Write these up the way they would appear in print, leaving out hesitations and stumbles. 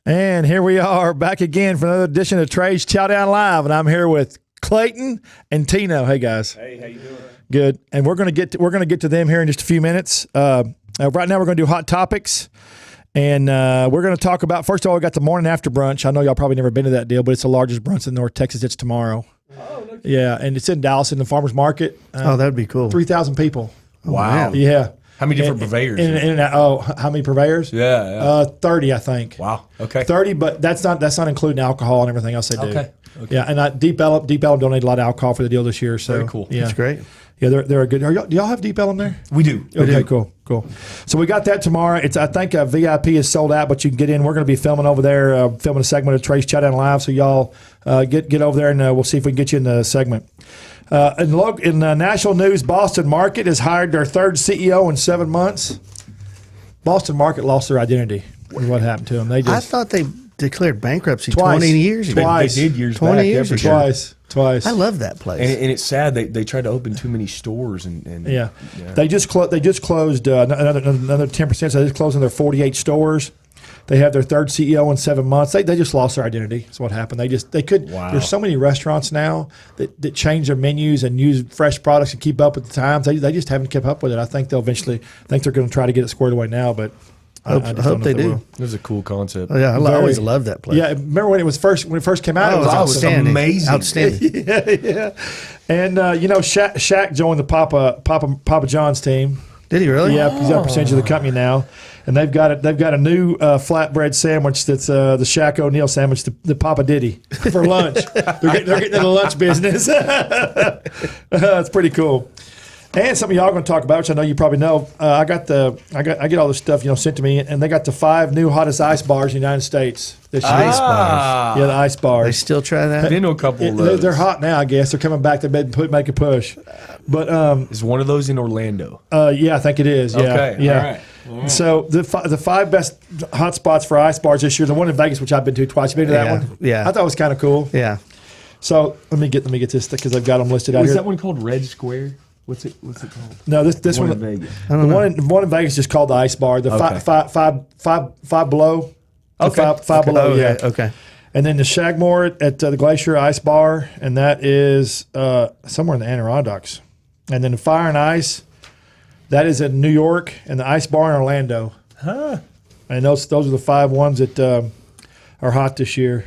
And here we are back again for another edition of Trey's Chow Down Live, and I'm here with Clayton and Tino. Hey guys. Hey, how you doing? Good. And we're gonna get to them here in just a few minutes. Right now we're gonna do hot topics, and we're gonna talk about, first of all, we got the morning after brunch. I know y'all probably never been to that deal, but it's the largest brunch in North Texas. It's tomorrow. Oh, no. Yeah, and it's in Dallas in the farmers market. That'd be cool. 3,000 people. Wow. Yeah. How many different purveyors? How many purveyors? Yeah. 30, I think. Wow. Okay. 30, but that's not including alcohol and everything else they do. Okay. Yeah, and Deep Ellum donated a lot of alcohol for the deal this year. So very cool. Yeah, That's great. Yeah, they're a good. Do y'all have Deep Ellum there? We do. Okay, cool. So we got that tomorrow. I think VIP is sold out, but you can get in. We're going to be filming over there, filming a segment of Trey's Chow Down Live. So y'all get over there, and we'll see if we can get you in the segment. In national news, Boston Market has hired their third CEO in 7 months. Boston Market lost their identity. What happened to them? I thought they declared bankruptcy Twice. 20 years ago. Twice. They did years 20 back. years yeah, for ago. sure. Twice. I love that place. And it's sad they tried to open too many stores and Yeah. They just closed another 10%. So they just closed another 48 stores. They have their third CEO in 7 months. They just lost their identity. That's what happened. Wow. There's so many restaurants now that change their menus and use fresh products and keep up with the times. They just haven't kept up with it. I think they're going to try to get it squared away now, but I just I don't hope know they if do. will. It was a cool concept. Oh, yeah, I always loved that place. Yeah, remember when it first came out? Oh, It was awesome. outstanding. amazing. Outstanding. Yeah. And Shaq joined the Papa John's team. Did he really? Yeah, he's got a percentage of the company now, and they've got a new flatbread sandwich that's the Shaq O'Neal sandwich, the Papa Diddy for lunch. they're getting in the lunch business. That's pretty cool. And something y'all going to talk about, which I know you probably know. I get all this stuff sent to me, and they got the 5 new hottest ice bars in the United States this year. Ice bars. Yeah, the ice bars. They still try that? I've been to a couple of those. They're hot now, I guess. They're coming back. They make a push. But Is one of those in Orlando? yeah, I think it is. Yeah, Okay, yeah. all right. So the 5 best hot spots for ice bars this year. The one in Vegas, which I've been to twice. You been to that Yeah, one? yeah. I thought it was kind of cool. Yeah. So let me get this because I've got them listed out Was here. that one called Red Square? What's it called? No, this one. in Vegas. I don't know. The one in Vegas is just called the Ice Bar. The Okay. five below. Okay. Five below. Okay, Yeah. okay. And then the Shagmore at the Glacier Ice Bar, and that is somewhere in the Adirondacks. And then the Fire and Ice, that is in New York, and the Ice Bar in Orlando. Huh. And those are the 5 ones that are hot this year.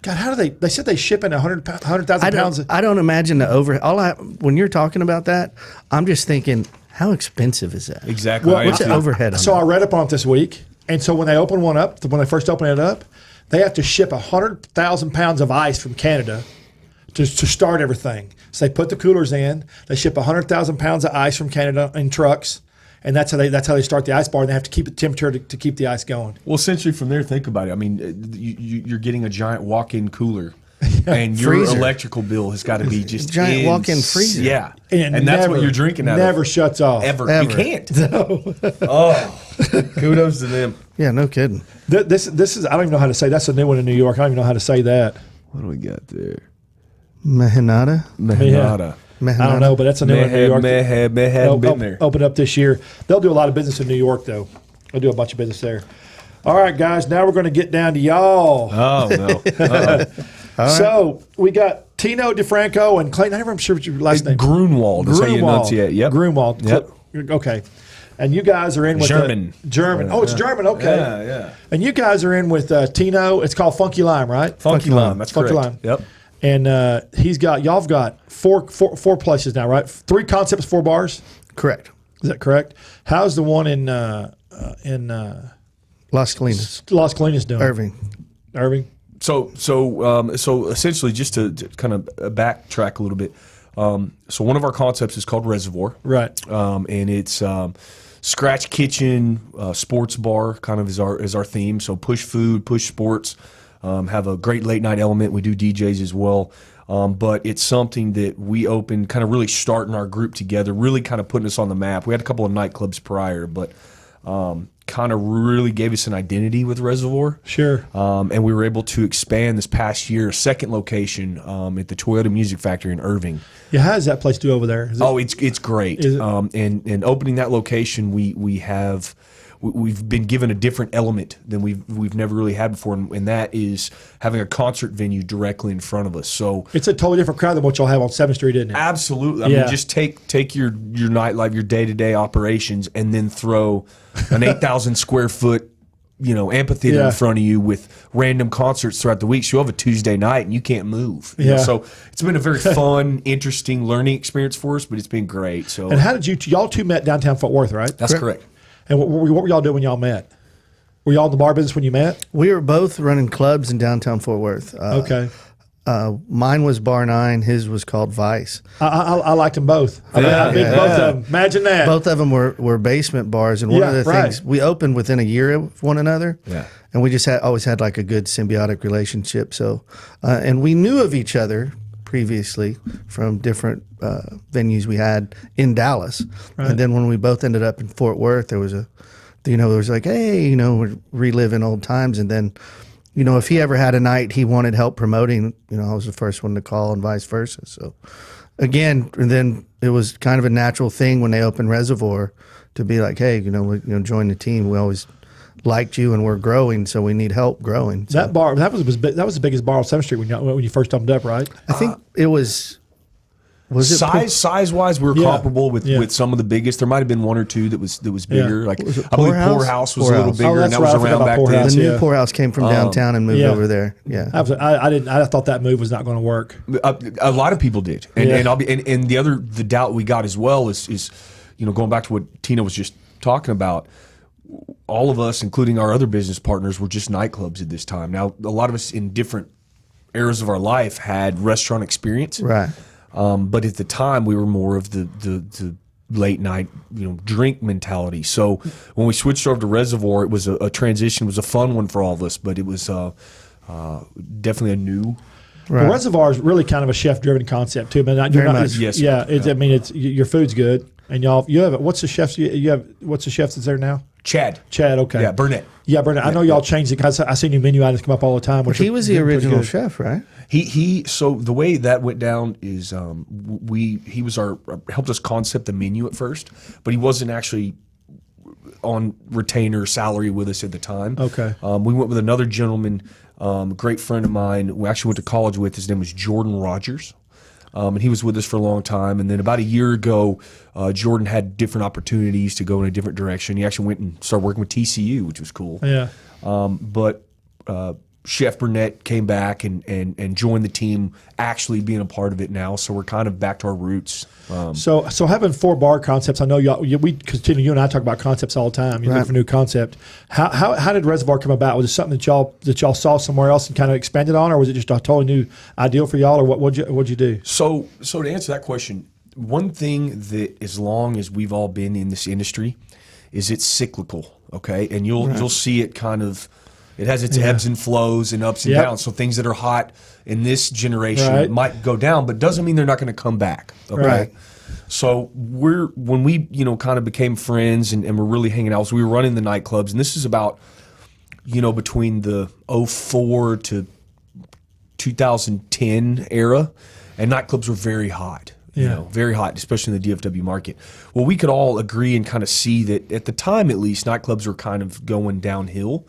God, how do they said they ship in 100,000 pounds. I don't imagine the overhead. When you're talking about that, I'm just thinking, how expensive is that? Exactly. Well, What's the overhead on So that? I read up on it this week, and so when they first open it up, they have to ship 100,000 pounds of ice from Canada to start everything. So they put the coolers in. They ship 100,000 pounds of ice from Canada in trucks, and that's how they start the ice bar. And they have to keep the temperature to keep the ice going. Well, essentially from there, think about it. I mean, you're getting a giant walk-in cooler, and your Freezer. electrical bill has got to be just Giant walk-in freezer. Yeah, And and that's what you're drinking out Never of. shuts off. Ever. Ever. You can't. Oh, kudos to them. Yeah, no kidding. This is I don't even know how to say. That's a new one in New York. I don't even know how to say that. What do we got there? Mehinata? Mehinata. I don't know, but that's a new one in New York. Hadn't been there. Open up this year. They'll do a lot of business in New York, though. They'll do a bunch of business there. All right, guys. Now we're going to get down to y'all. Oh, no. Uh-oh. So we got Tino DeFranco and Clayton. I'm not sure what your last name. Grunewald is how you enunciate. Yep. Grunewald. Yep. Okay. And you guys are in with German. German. Oh, it's German. Okay. Yeah. And you guys are in with Tino. It's called Funky Lime, right? Funky Lime. That's Funky correct. Lime. Yep. And y'all have got four places now, right? 3 concepts, 4 bars. Correct. Is that correct? How's the one in Las Colinas. Las Colinas doing? Irving. So essentially, just to kind of backtrack a little bit. So one of our concepts is called Reservoir, Right. and it's scratch kitchen, sports bar, kind of is our theme. So push food, push sports, have a great late night element. We do DJs as well. But it's something that we opened, kind of really starting our group together, really kind of putting us on the map. We had a couple of nightclubs prior, but kind of really gave us an identity with Reservoir. Sure. And we were able to expand this past year, a second location at the Toyota Music Factory in Irving. Yeah, how does that place do over there? It's great. Is it? And opening that location, we we've been given a different element than we've never really had before, and that is having a concert venue directly in front of us. So it's a totally different crowd than what y'all have on 7th Street, isn't it? Absolutely. I mean, just take your nightlife, your day-to-day operations, and then throw an 8,000 square foot amphitheater in front of you with random concerts throughout the week. So you'll have a Tuesday night and you can't move. You know? So it's been a very fun, interesting learning experience for us, but it's been great. So, and how did y'all two met downtown Fort Worth, right? That's correct. And what were y'all doing when y'all met? Were y'all in the bar business when you met? We were both running clubs in downtown Fort Worth. Okay. Mine was Bar 9. His was called Vice. I liked them both. Both of them. Imagine that. Both of them were basement bars, and one of the things we opened within a year of one another. Yeah. And we just always had like a good symbiotic relationship. So, and we knew of each other previously from different venues we had in Dallas. Right. And then when we both ended up in Fort Worth, there was there was like, hey, we're reliving old times, and then. If he ever had a night he wanted help promoting, I was the first one to call and vice versa. So, again, and then it was kind of a natural thing when they opened Reservoir to be like, hey, join the team. We always liked you and we're growing, so we need help growing. So, that bar, that was the biggest bar on 7th Street when you first opened up, right? I think it was. Size wise, we were comparable with some of the biggest. There might have been one or two that was bigger. Like I believe Poorhouse was a little bigger, and that was around back then. The new Poorhouse came from downtown and moved over there. Yeah, I thought that move was not going to work. A lot of people did, and the doubt we got as well is going back to what Tina was just talking about. All of us, including our other business partners, were just nightclubs at this time. Now, a lot of us in different eras of our life had restaurant experience, right? But at the time, we were more of the late night, drink mentality. So when we switched over to Reservoir, it was a transition. It was a fun one for all of us, but it was definitely a new. Right. Well, Reservoir is really kind of a chef-driven concept too, but very much. Yes. Yeah, I mean, it's your food's good, and you have what's the chef that's there now? Chad, okay. Yeah, Burnett. Yeah, Burnett. I know y'all changed it because I see new menu items come up all the time. But he was the original chef, right? So the way that went down is he was helped us concept the menu at first, but he wasn't actually on retainer salary with us at the time. Okay. We went with another gentleman, great friend of mine. We actually went to college with. His name was Jordan Rogers. And he was with us for a long time. And then about a year ago, Jordan had different opportunities to go in a different direction. He actually went and started working with TCU, which was cool. Yeah. But Chef Burnett came back and joined the team, actually being a part of it now. So we're kind of back to our roots. So having 4 bar concepts, I know because Tina, you and I talk about concepts all the time. You look for new concept. How did Reservoir come about? Was it something that y'all saw somewhere else and kind of expanded on, or was it just a totally new ideal for y'all, or what'd you do? So to answer that question, one thing that as long as we've all been in this industry is it's cyclical, okay? And you'll see it kind of. It has its ebbs and flows and ups and downs. So things that are hot in this generation might go down, but doesn't mean they're not going to come back. Okay. Right. So when we kind of became friends and we're really hanging out, so we were running the nightclubs, and this is about between the 04 to 2010 era, and nightclubs were very hot. Very hot, especially in the DFW market. Well, we could all agree and kind of see that at the time, at least, nightclubs were kind of going downhill.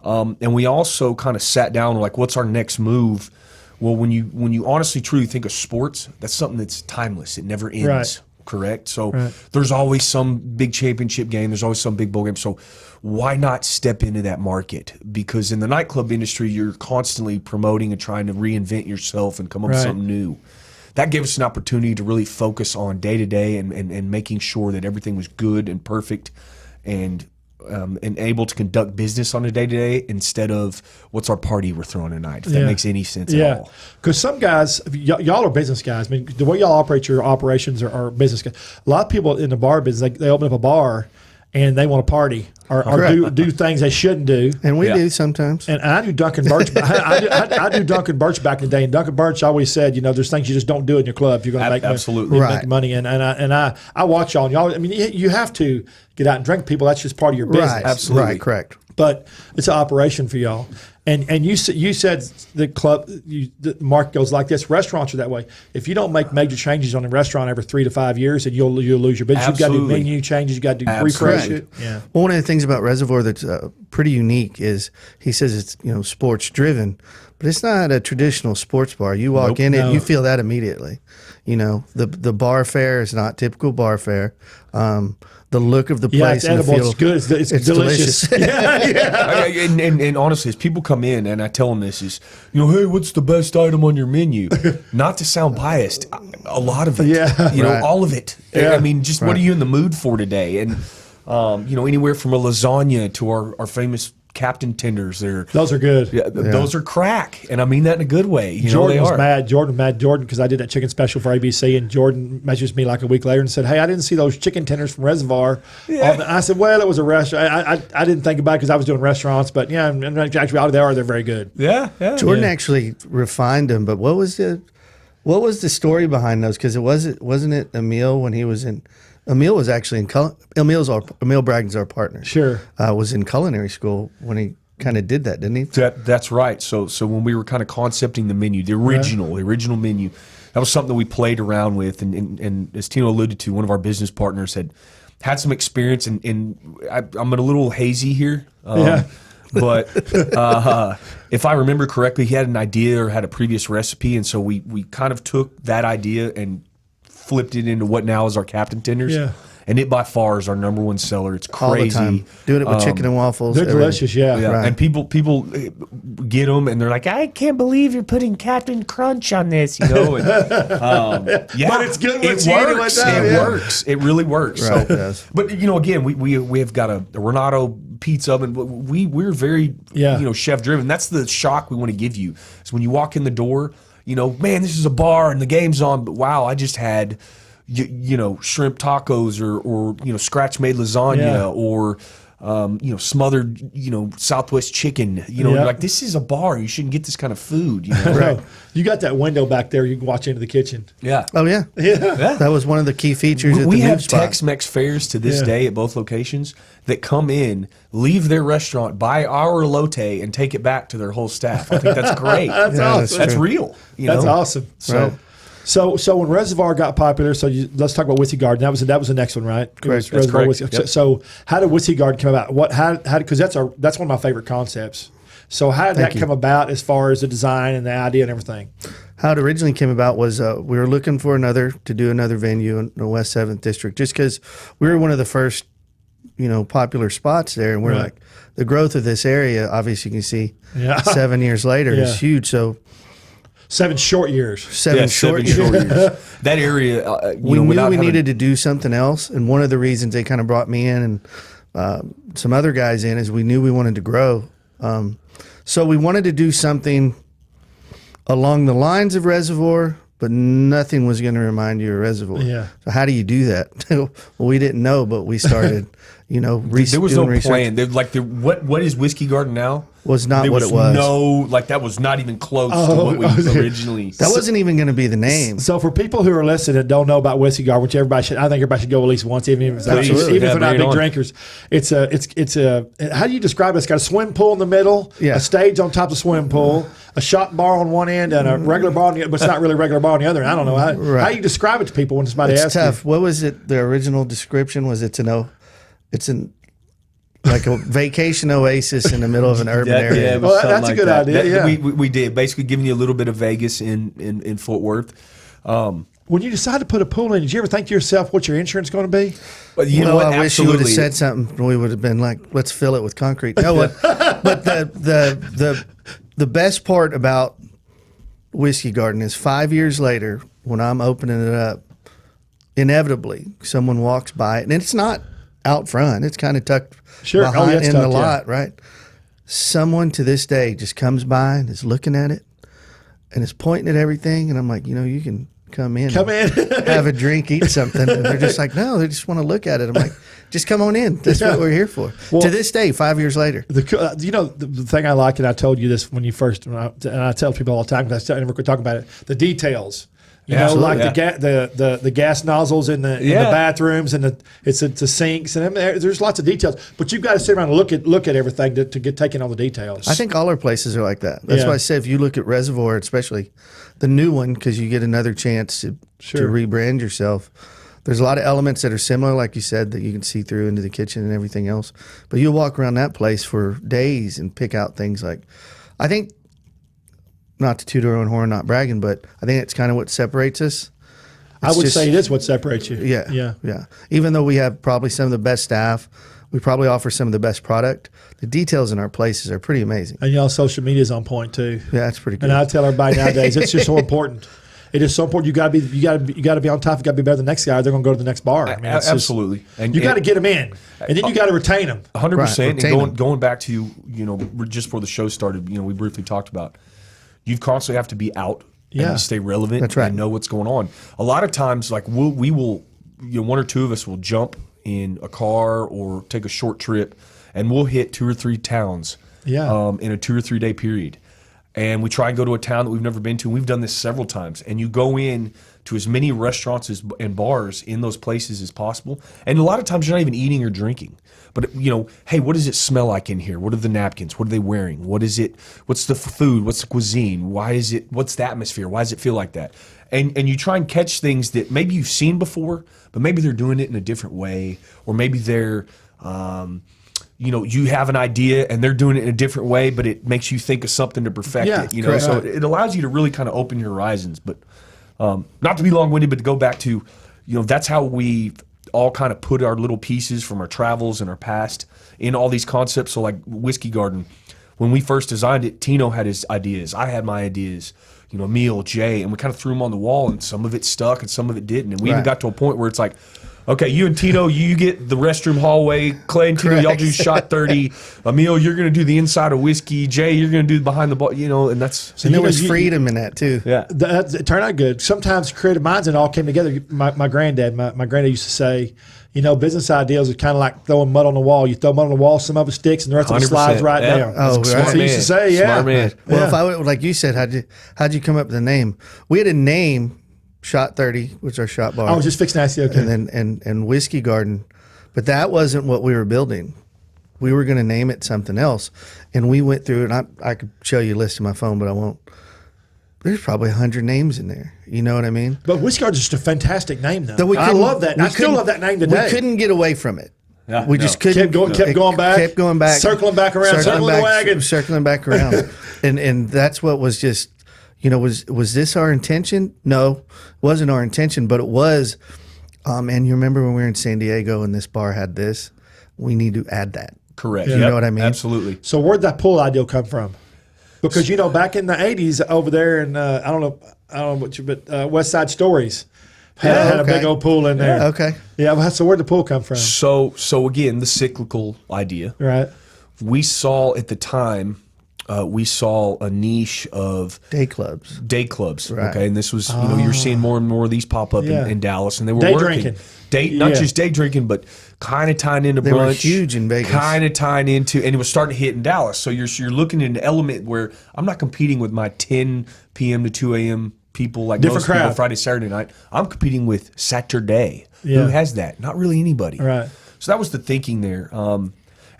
And we also kind of sat down and like, what's our next move? Well, when you honestly truly think of sports, that's something that's timeless. It never ends, correct? So there's always some big championship game. There's always some big bowl game. So why not step into that market? Because in the nightclub industry, you're constantly promoting and trying to reinvent yourself and come up with something new. That gave us an opportunity to really focus on day-to-day and making sure that everything was good and perfect and able to conduct business on a day-to-day instead of what's our party we're throwing tonight, if that makes any sense at all. Because some guys, y'all are business guys. I mean, the way y'all operate your operations are business guys. A lot of people in the bar business, they open up a bar and they want to party or do things they shouldn't do. And we do sometimes. And I do Duncan Birch. I do Duncan Birch back in the day. And Duncan Birch always said, there's things you just don't do in your club if you're going to make money. And I watch y'all. And y'all, I mean, you have to get out and drink people. That's just part of your business. Right. Absolutely. Right. Correct. But it's an operation for y'all. And you said the club, the market goes like this. Restaurants are that way. If you don't make major changes on a restaurant every 3 to 5 years, then you'll lose your business. You've got to do menu changes. You've got to refresh it. Yeah. Well, one of the things about Reservoir that's pretty unique is he says it's sports driven, but it's not a traditional sports bar. You walk in it, you feel that immediately. The bar fare is not typical bar fare. The look of the place, it's edible. and the feel, it's good. It's delicious. And honestly, as people come in and I tell them this is, hey, what's the best item on your menu? Not to sound biased, a lot of it. All of it. Yeah. I mean, just what are you in the mood for today? And anywhere from a lasagna to our famous Captain tenders. Those are good. Those are crack, and I mean that in a good way. Jordan was mad. Jordan because I did that chicken special for ABC, and Jordan messaged me like a week later and said, "Hey, I didn't see those chicken tenders from Reservoir." I said, "Well, it was a restaurant. I didn't think about it because I was doing restaurants, but yeah, and actually they're very good." Yeah. Jordan actually refined them, but what was the story behind those? Because wasn't it Emil when he was in. Emil was actually Emil Bragdon's our partner. Sure. Was in culinary school when he kind of did that, didn't he? That's right. So when we were kind of concepting the menu, the original menu, that was something that we played around with. And as Tino alluded to, one of our business partners had some experience, and I'm a little hazy here. But if I remember correctly, he had an idea or had a previous recipe, and so we kind of took that idea and flipped it into what now is our Captain Tenders. Yeah. And it by far is our number one seller. It's crazy. All the time. Doing it with chicken and waffles. They're delicious, Right. And people get them and they're like, I can't believe you're putting Captain Crunch on this, And, but it's good. It works. It really works. Right, so, but again, we have got a Renato pizza oven. We're very chef driven. That's the shock we want to give you. So when you walk in the door, man, this is a bar and the game's on, but wow, I just had, shrimp tacos or scratch made lasagna or, smothered, Southwest chicken. You're like, this is a bar. You shouldn't get this kind of food. Right. You got that window back there. You can watch into the kitchen. Yeah. Oh, yeah. That was one of the key features. We have Tex-Mex fairs to this day at both locations that come in, leave their restaurant, buy our elote, and take it back to their whole staff. I think that's great. That's awesome. That's real. That's awesome. So when Reservoir got popular, let's talk about Whiskey Garden. That was the next one, right? Correct. That's correct. Yep. So how did Whiskey Garden come about? Because that's one of my favorite concepts. So how did that come about as far as the design and the idea and everything? How it originally came about was we were looking for to do another venue in the West 7th District, just because we were one of the first, popular spots there, and we're like, the growth of this area, obviously you can see 7 years later is huge. So 7 short years. Seven short years. That area, we knew we needed to do something else, and one of the reasons they kind of brought me in and some other guys in is we knew we wanted to grow. So we wanted to do something along the lines of Reservoir, but nothing was going to remind you of Reservoir. Yeah. So how do you do that? Well, we didn't know, but we started, there was no plan. What is Whiskey Garden now? Was not what it was. That was not even close to what we originally. That wasn't even going to be the name. So for people who are listening and don't know about Whiskey Garden, which I think everybody should go at least once, even if they're not big drinkers. It's a. How do you describe it? It's got a swimming pool in the middle, a stage on top of the swimming pool, a shot bar on one end, and a regular bar on the other, but it's not really a regular bar on the other. I don't know how you describe it to people when somebody asks. It's tough. What was it? The original description was it's like a vacation oasis in the middle of an urban area. Yeah, that's a good idea. We did basically giving you a little bit of Vegas in Fort Worth. When you decide to put a pool in, did you ever think to yourself, what's your insurance going to be? But I wish you would have said something. We would have been like, let's fill it with concrete. No, but the best part about Whiskey Garden is 5 years later, when I'm opening it up, inevitably someone walks by it, and it's not out front. It's kind of tucked behind in the lot, right? Someone to this day just comes by and is looking at it and is pointing at everything, and I'm like, you can come in, have a drink, eat something. And they're just like, no, they just want to look at it. I'm like, just come on in. That's what we're here for. Well, to this day, 5 years later. The thing I like, and I told you this when you first, and I tell people all the time because I never could talk about it, the details. You know, Absolutely. like the gas nozzles in the bathrooms and the sinks, and there's lots of details. But you've got to sit around and look at everything to get taking all the details. I think all our places are like that. That's why I say if you look at Reservoir, especially the new one, because you get another chance to rebrand yourself. There's a lot of elements that are similar, like you said, that you can see through into the kitchen and everything else. But you'll walk around that place for days and pick out things like, I think, not to toot our own horn, not bragging, but I think it's kind of what separates us. I would say it is what separates you. Yeah. Even though we have probably some of the best staff, we probably offer some of the best product. The details in our places are pretty amazing. And y'all social media is on point too. Yeah, that's pretty good. And I tell everybody nowadays, it's just so important. It is so important. You got to be on top. You got to be better than the next guy. Or they're going to go to the next bar. I mean, Absolutely. And you got to get them in, and then you got to retain them. 100%. And going back to just before the show started, we briefly talked about. You constantly have to be out and stay relevant. That's right. And know what's going on. A lot of times, like we will, one or two of us will jump in a car or take a short trip, and we'll hit 2 or 3 towns. In a 2 or 3 day period. And we try and go to a town that we've never been to. And we've done this several times. And you go in to as many restaurants and bars in those places as possible. And a lot of times you're not even eating or drinking. But, hey, what does it smell like in here? What are the napkins? What are they wearing? What is it? What's the food? What's the cuisine? What's the atmosphere? Why does it feel like that? And you try and catch things that maybe you've seen before, but maybe they're doing it in a different way. Or maybe they're... you have an idea and they're doing it in a different way, but it makes you think of something to perfect it. Correct. So it allows you to really kind of open your horizons. But not to be long-winded, but to go back to, that's how we all kind of put our little pieces from our travels and our past in all these concepts. So like Whiskey Garden, when we first designed it, Tino had his ideas. I had my ideas. Emil, Jay, and we kind of threw them on the wall, and some of it stuck and some of it didn't. And we even got to a point where it's like, okay, you and Tino, you get the restroom hallway. Clay and Tino, y'all do shot 30. Emil, you're going to do the inside of whiskey. Jay, you're going to do behind the bar, and that's... So there was freedom in that, too. Yeah. It turned out good. Sometimes creative minds and all came together. My granddad used to say, business ideas are kind of like throwing mud on the wall. You throw mud on the wall, some of it sticks, and the rest of it slides right down. Oh, That's what he used to say, Smart man. Well, if I would, like you said, how'd you come up with the name? We had a name... Shot 30, which is our shot bar. I was just fixing to ask you, okay. And then and Whiskey Garden. But that wasn't what we were building. We were going to name it something else. And we went through it. I could show you a list on my phone, but I won't. There's probably 100 names in there. You know what I mean? But Whiskey Garden is just a fantastic name, though. I love that. I still love that name today. We couldn't get away from it. Yeah, we just couldn't. Kept going back. Circling back around. Circling the wagon. Circling back around. and that's what was just... was this our intention? No, it wasn't our intention, but it was. And you remember when we were in San Diego and this bar had this? We need to add that. Correct. You know what I mean? Absolutely. So where'd that pool idea come from? Because back in the '80s over there, and I don't know what you, but West Side Stories had a big old pool in there. Okay. Yeah. So where'd the pool come from? So again, the cyclical idea. Right. We saw at the time. We saw a niche of day clubs. Right. Okay, and this was you're seeing more and more of these pop up in Dallas, and they were day working. Drinking. Not just day drinking, but kind of tying into they brunch. They were huge in Vegas. Kind of tying into, and it was starting to hit in Dallas. So you're looking at an element where I'm not competing with my 10 p.m. to 2 a.m. people like different most crowd. people Friday, Saturday night. I'm competing with Saturday. Who has that? Not really anybody. Right. So that was the thinking there.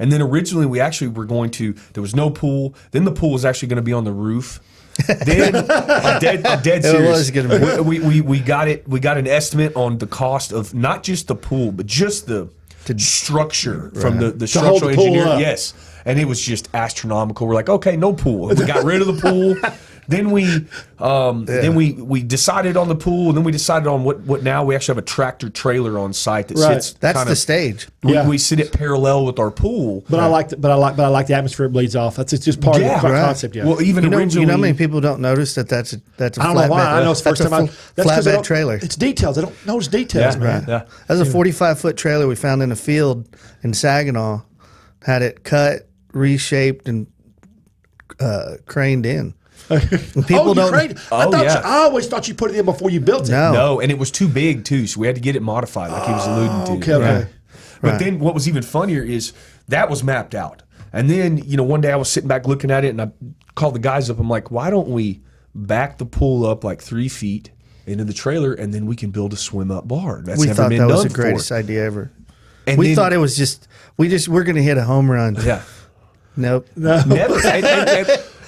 And then originally we actually were going to, there was no pool. Then the pool was actually going to be on the roof. Then I'm dead serious. We got it. We got an estimate on the cost of not just the pool, but just the structure from the structural engineer. Yes. And it was just astronomical. We're like, okay, no pool. We got rid of the pool. Then we decided on the pool, and then we decided on what now. We actually have a tractor trailer on site that sits. That's the stage. We sit it parallel with our pool. But I like the atmosphere it bleeds off. It's just part of the concept. Yeah. Well, even originally, you know how many people don't notice that's a I don't know why. I know it's the first time. Flatbed trailer. It's details. I don't notice details, man. Yeah. That's a 45-foot trailer we found in a field in Saginaw. Had it cut, reshaped, and craned in. People don't. I always thought you put it in before you built it. No, and it was too big too, so we had to get it modified, like he was alluding to. Okay. But then what was even funnier is that was mapped out, and then one day I was sitting back looking at it, and I called the guys up. I'm like, why don't we back the pool up like 3 feet into the trailer, and then we can build a swim up bar. That's We never thought been that was done the greatest before. idea ever. And We then- thought it was we're going to hit a home run. Yeah. Nope. Never.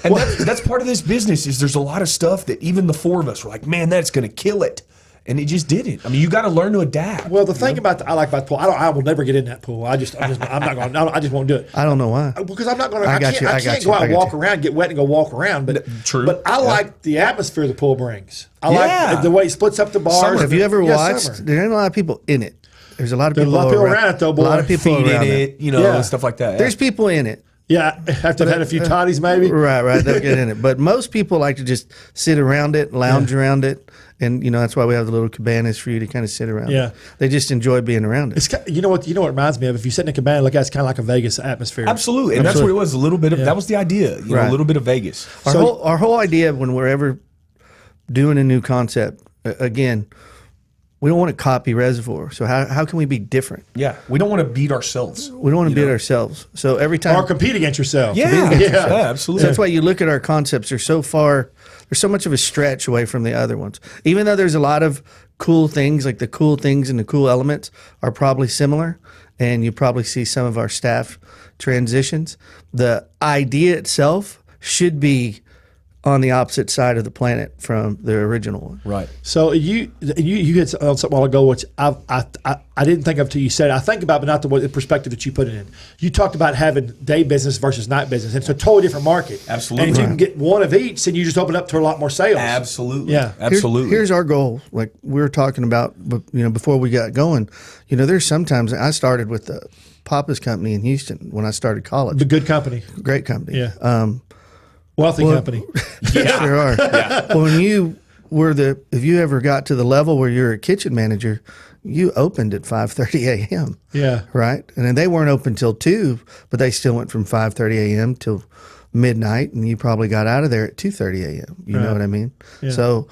And that's part of this business is there's a lot of stuff that even the four of us were like, man, that's going to kill it. And it just didn't. I mean, you got to learn to adapt. Well, the thing about I like about the pool, I will never get in that pool. I'm not going. I just won't do it. I don't know why. Because I'm not going to. I I got can't, you, I I got can't you, go out I and got walk you. around, get wet, and go walk around. But True. But I like the atmosphere the pool brings. I Yeah. like the way it splits up the bars. Summer. Have you ever Yeah, watched? summer. There ain't a lot of people in it. There's a lot of There's a people, lot of people around it, though, boy. A lot of people Feet in around it, it. you know, Yeah. and stuff like that. There's people in it. Yeah, after I've had a few toddies, maybe. Right. They'll get in it. But most people like to just sit around it, lounge around it. And, that's why we have the little cabanas for you to kind of sit around. Yeah. It. They just enjoy being around it. It's you know what it reminds me of. If you sit in a cabana, look at it's kind of like a Vegas atmosphere. Absolutely. And that's what it was. A little bit of that was the idea. You know, Right. a little bit of Vegas. Our whole idea when we're ever doing a new concept, again, we don't want to copy Reservoir. So how can we be different? Yeah. We don't want to beat ourselves. We don't want to beat ourselves. So every time Or compete against yourself. Yeah. Yeah. Absolutely. So that's why you look at our concepts, they're so far, there's so much of a stretch away from the other ones. Even though there's a lot of cool things, like the cool things and the cool elements are probably similar, and you probably see some of our staff transitions, the idea itself should be on the opposite side of the planet from the original one. Right. So you hit on something a while ago, which I didn't think of till you said it. I think about, but not the perspective that you put it in. You talked about having day business versus night business. And it's a totally different market. Absolutely. And if you can get one of each, then you just open up to a lot more sales. Absolutely. Yeah. Absolutely. Here's our goal. Like we were talking about, before we got going, there's sometimes I started with the Papa's company in Houston when I started college. The good company. Great company. Yeah. Wealthy company. Sure are. Well, when you were if you ever got to the level where you're a kitchen manager, you opened at 5:30 a.m. Yeah. Right, and then they weren't open till 2, but they still went from 5:30 a.m. till midnight, and you probably got out of there at 2:30 a.m. You know what I mean? Yeah. So,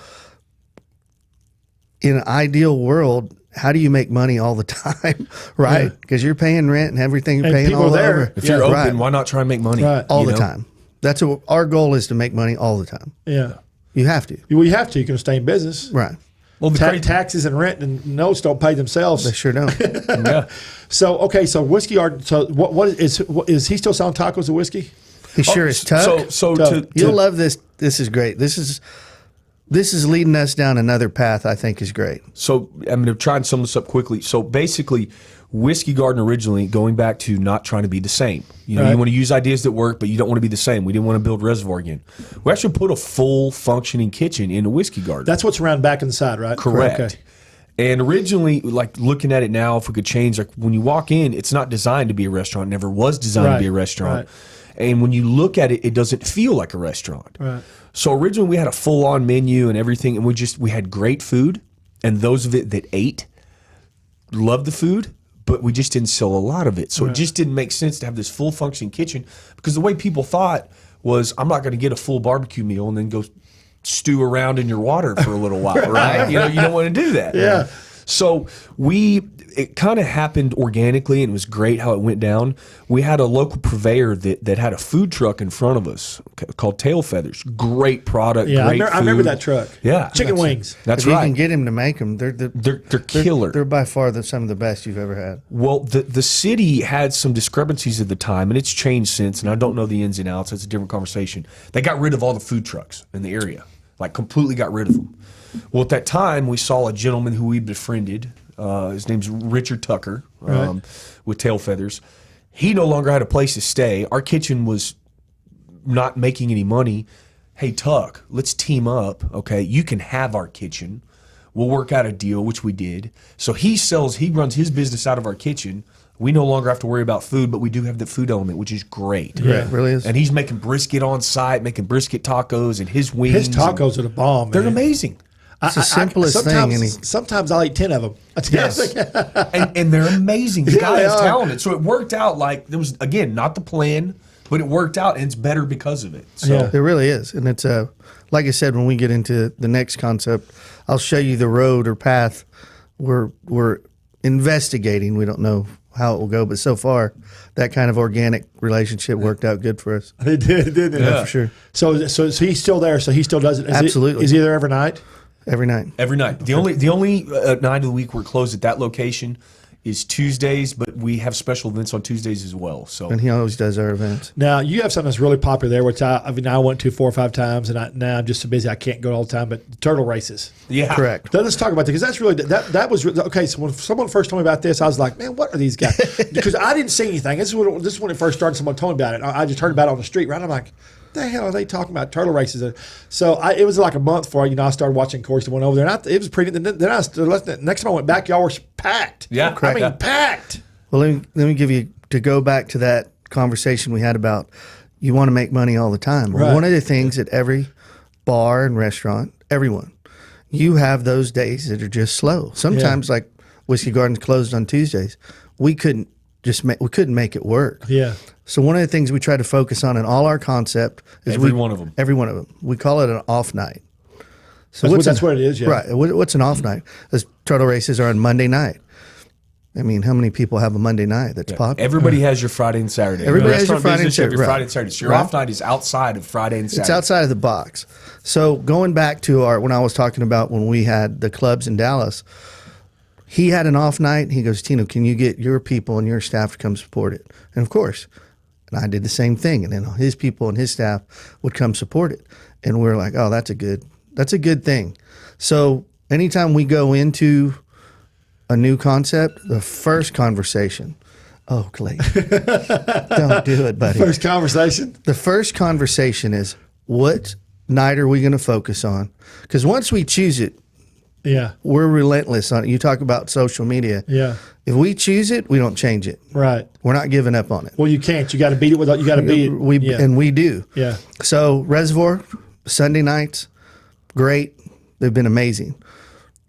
in an ideal world, how do you make money all the time, right? Because you're paying rent and everything, you're And paying people all are there. over. If you're open, Right. why not try and make money? Right. all You the know? time. That's our goal is to make money all the time. Yeah. You have to, Well, you have to. You can stay in business. right? Well, the crazy, Taxes and rent and notes don't pay themselves. They sure don't. yeah. So whiskey art. So what is he still selling tacos of whiskey? He sure is tough. So Tuck. You'll love this. This is great. This is leading us down another path I think is great. So I'm going to try and sum this up quickly. So basically, Whiskey Garden originally, going back to not trying to be the same. You Right. want to use ideas that work, but you don't want to be the same. We didn't want to build Reservoir again. We actually put a full functioning kitchen in a Whiskey Garden. That's what's around back inside, right? Correct. Okay. And originally, like looking at it now, if we could change, like when you walk in, it's not designed to be a restaurant. It never was designed Right. to be a restaurant. Right. And when you look at it, it doesn't feel like a restaurant. Right. So originally, we had a full-on menu and everything, and we had great food, and those of it that ate loved the food, but we just didn't sell a lot of it. So it just didn't make sense to have this full functioning kitchen, because the way people thought was, I'm not going to get a full barbecue meal and then go stew around in your water for a little while, right? You don't want to do that. Yeah. So it kind of happened organically, and it was great how it went down. We had a local purveyor that had a food truck in front of us called Tail Feathers. Great product, Yeah, great I remember food. that truck. Yeah. Chicken wings. That's If you right. can get him to make them, they're killer. They're by far some of the best you've ever had. Well, the city had some discrepancies at the time, and it's changed since, and I don't know the ins and outs. It's a different conversation. They got rid of all the food trucks in the area, like completely got rid of them. Well, at that time, we saw a gentleman who we befriended. His name's Richard Tucker, Right. with Tail Feathers. He no longer had a place to stay. Our kitchen was not making any money. Hey, Tuck, let's team up, okay? You can have our kitchen. We'll work out a deal, which we did. So he runs his business out of our kitchen. We no longer have to worry about food, but we do have the food element, which is great. Yeah, it really is. And he's making brisket on site, making brisket tacos, and his wings. His tacos are the bomb. They're man. amazing. It's the simplest thing. Sometimes I'll eat 10 of them. Yes. and they're amazing. The Yeah, guy they is are. talented. So it worked out like there was, again, not the plan, but it worked out, and it's better because of it. So Yeah. It really is. And it's like I said, when we get into the next concept, I'll show you the road or path we're investigating. We don't know how it will go, but so far that kind of organic relationship worked out good for us. They did, didn't it? Yeah. For sure. So he's still there. So he still does it. Absolutely. Is he there every night? Every night. Every night. The only night of the week we're closed at that location is Tuesdays, but we have special events on Tuesdays as well. So And he always does our events. Now you have something that's really popular there, which I went to 4 or 5 times, and now I'm just so busy I can't go all the time. But turtle races. yeah, Correct. Let's talk about that because that's really that was okay. So when someone first told me about this, I was like, man, what are these guys? Because I didn't see anything. This is when it first started. Someone told me about it. I just heard about it on the street. Right, I'm like, the hell are they talking about turtle races? So it was like a month before I started watching course and went over there, and it was pretty. Then next time I went back, y'all were packed. Yeah, I mean packed. Well, let me give you, to go back to that conversation we had about you want to make money all the time. Well, Right. one of the things at every bar and restaurant, everyone, you have those days that are just slow. Sometimes, like Whiskey Garden's closed on Tuesdays, we couldn't make it work. Yeah. So one of the things we try to focus on in all our concept is Every one of them. Every one of them. We call it an off night. So That's what it is. Yeah. Right. What's an off night? Those turtle races are on Monday night. I mean, how many people have a Monday night that's popular? Everybody has your Friday and Saturday. Everybody has Restaurant your Friday and business, you have your Saturday, Friday right. and Saturday. So your Right. off night is outside of Friday and Saturday. It's outside of the box. So going back to when I was talking about when we had the clubs in Dallas, he had an off night. He goes, Tino, can you get your people and your staff to come support it? And of course, and I did the same thing. And then his people and his staff would come support it. And we were like, oh, that's a good thing. So anytime we go into a new concept, the first conversation, oh, Clayton, don't do it, buddy. First conversation. The first conversation is, what night are we going to focus on? Because once we choose it, Yeah. we're relentless on it. You talk about social media. Yeah. If we choose it, we don't change it. Right. We're not giving up on it. Well, you can't. You got to beat it with. You got to beat it. Yeah. And we do. Yeah. So Reservoir, Sunday nights, great. They've been amazing.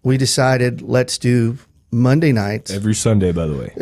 We decided, let's do Monday nights. Every Sunday, by the way.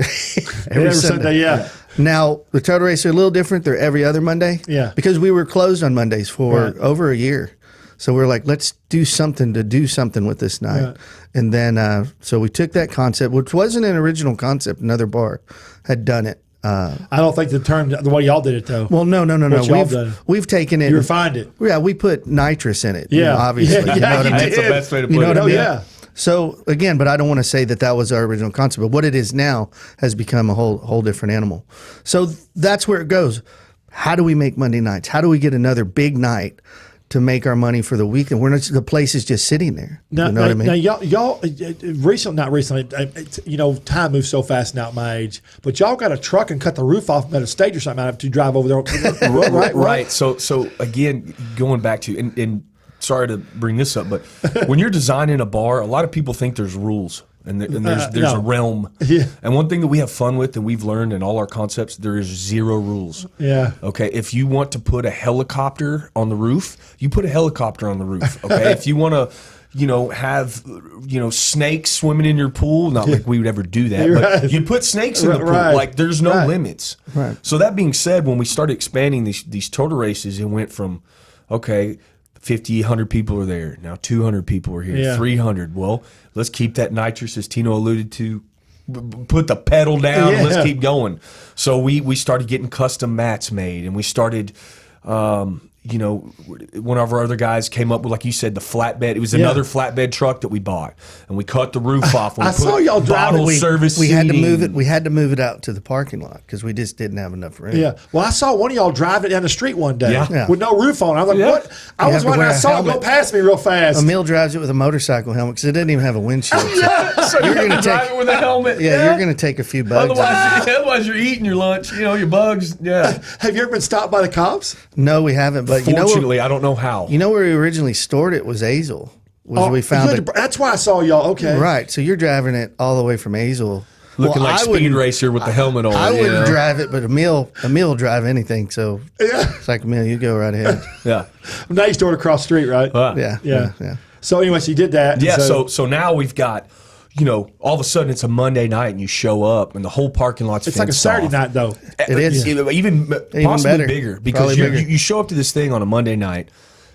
Every Sunday. Yeah. Now, the turtle races are a little different. They're every other Monday. Yeah. Because we were closed on Mondays for Right. over a year. So we're like, let's do something with this night. Right. And then, so we took that concept, which wasn't an original concept. Another bar had done it. I don't think the way y'all did it though. Well, no. What y'all done. We've taken it. You refined it. Yeah, we put nitrous in it. Yeah. Obviously. Yeah, You know what I mean? That's the best way to put You know it. what I mean? Yeah. So again, but I don't want to say that was our original concept. But what it is now has become a whole different animal. So that's where it goes. How do we make Monday nights? How do we get another big night to make our money for the week? And the place is just sitting there. Now, you know what I mean? Now, y'all, not recently. Time moves so fast now at my age. But y'all got a truck and cut the roof off at a stage or something. I have to drive over there. Right. So again, going back to and sorry to bring this up, but when you're designing a bar, a lot of people think there's rules and there's No. a realm. Yeah. And one thing that we have fun with and we've learned in all our concepts, there is 0 rules. Yeah. Okay. If you want to put a helicopter on the roof, you put a helicopter on the roof. Okay. If you want to, have snakes swimming in your pool, not like we would ever do that, but Right. you put snakes in the pool. Right. Like there's no Right. limits. Right. So that being said, when we started expanding these total races, it went from, okay, 50, 100 people are there. Now 200 people are here, Yeah. 300. Well, let's keep that nitrous, as Tino alluded to, put the pedal down and let's Yeah. keep going. So we started getting custom mats made, and we started, one of our other guys came up with, like you said, the flatbed. It was another flatbed truck that we bought, and we cut the roof off. And I saw y'all driving. bottle service. We had to seating. move it. We had to move it out to the parking lot because we just didn't have enough room. Yeah. Well, I saw one of y'all driving down the street one day Yeah. with no roof on. I was like, Yeah. what? I You was have to wondering. wear I a saw it go helmet. past me real fast. Emil drives it with a motorcycle helmet because it didn't even have a windshield. So you're going to drive it with a helmet. Yeah, you're going to take a few bugs. Otherwise, you're eating your lunch. Your bugs. Yeah. Have you ever been stopped by the cops? No, we haven't. But Fortunately, I don't know how. where we originally stored it was Azel. We Oh, found you it. had to- that's why I saw y'all. Okay. Right. So you're driving it all the way from Azel. Looking Well, like I Speed wouldn't- Racer with the helmet on. I you wouldn't know? drive it, but Emil will drive anything. So Yeah. it's like, Emil, you go right ahead. Yeah. Now you stored across the street, right? Yeah. So anyway, so you did that. Yeah. So now we've got, all of a sudden it's a Monday night and you show up and the whole parking lot's it's like a fenced Saturday off. night though. It is. Even possibly better. bigger because Probably you, bigger. you show up to this thing on a Monday night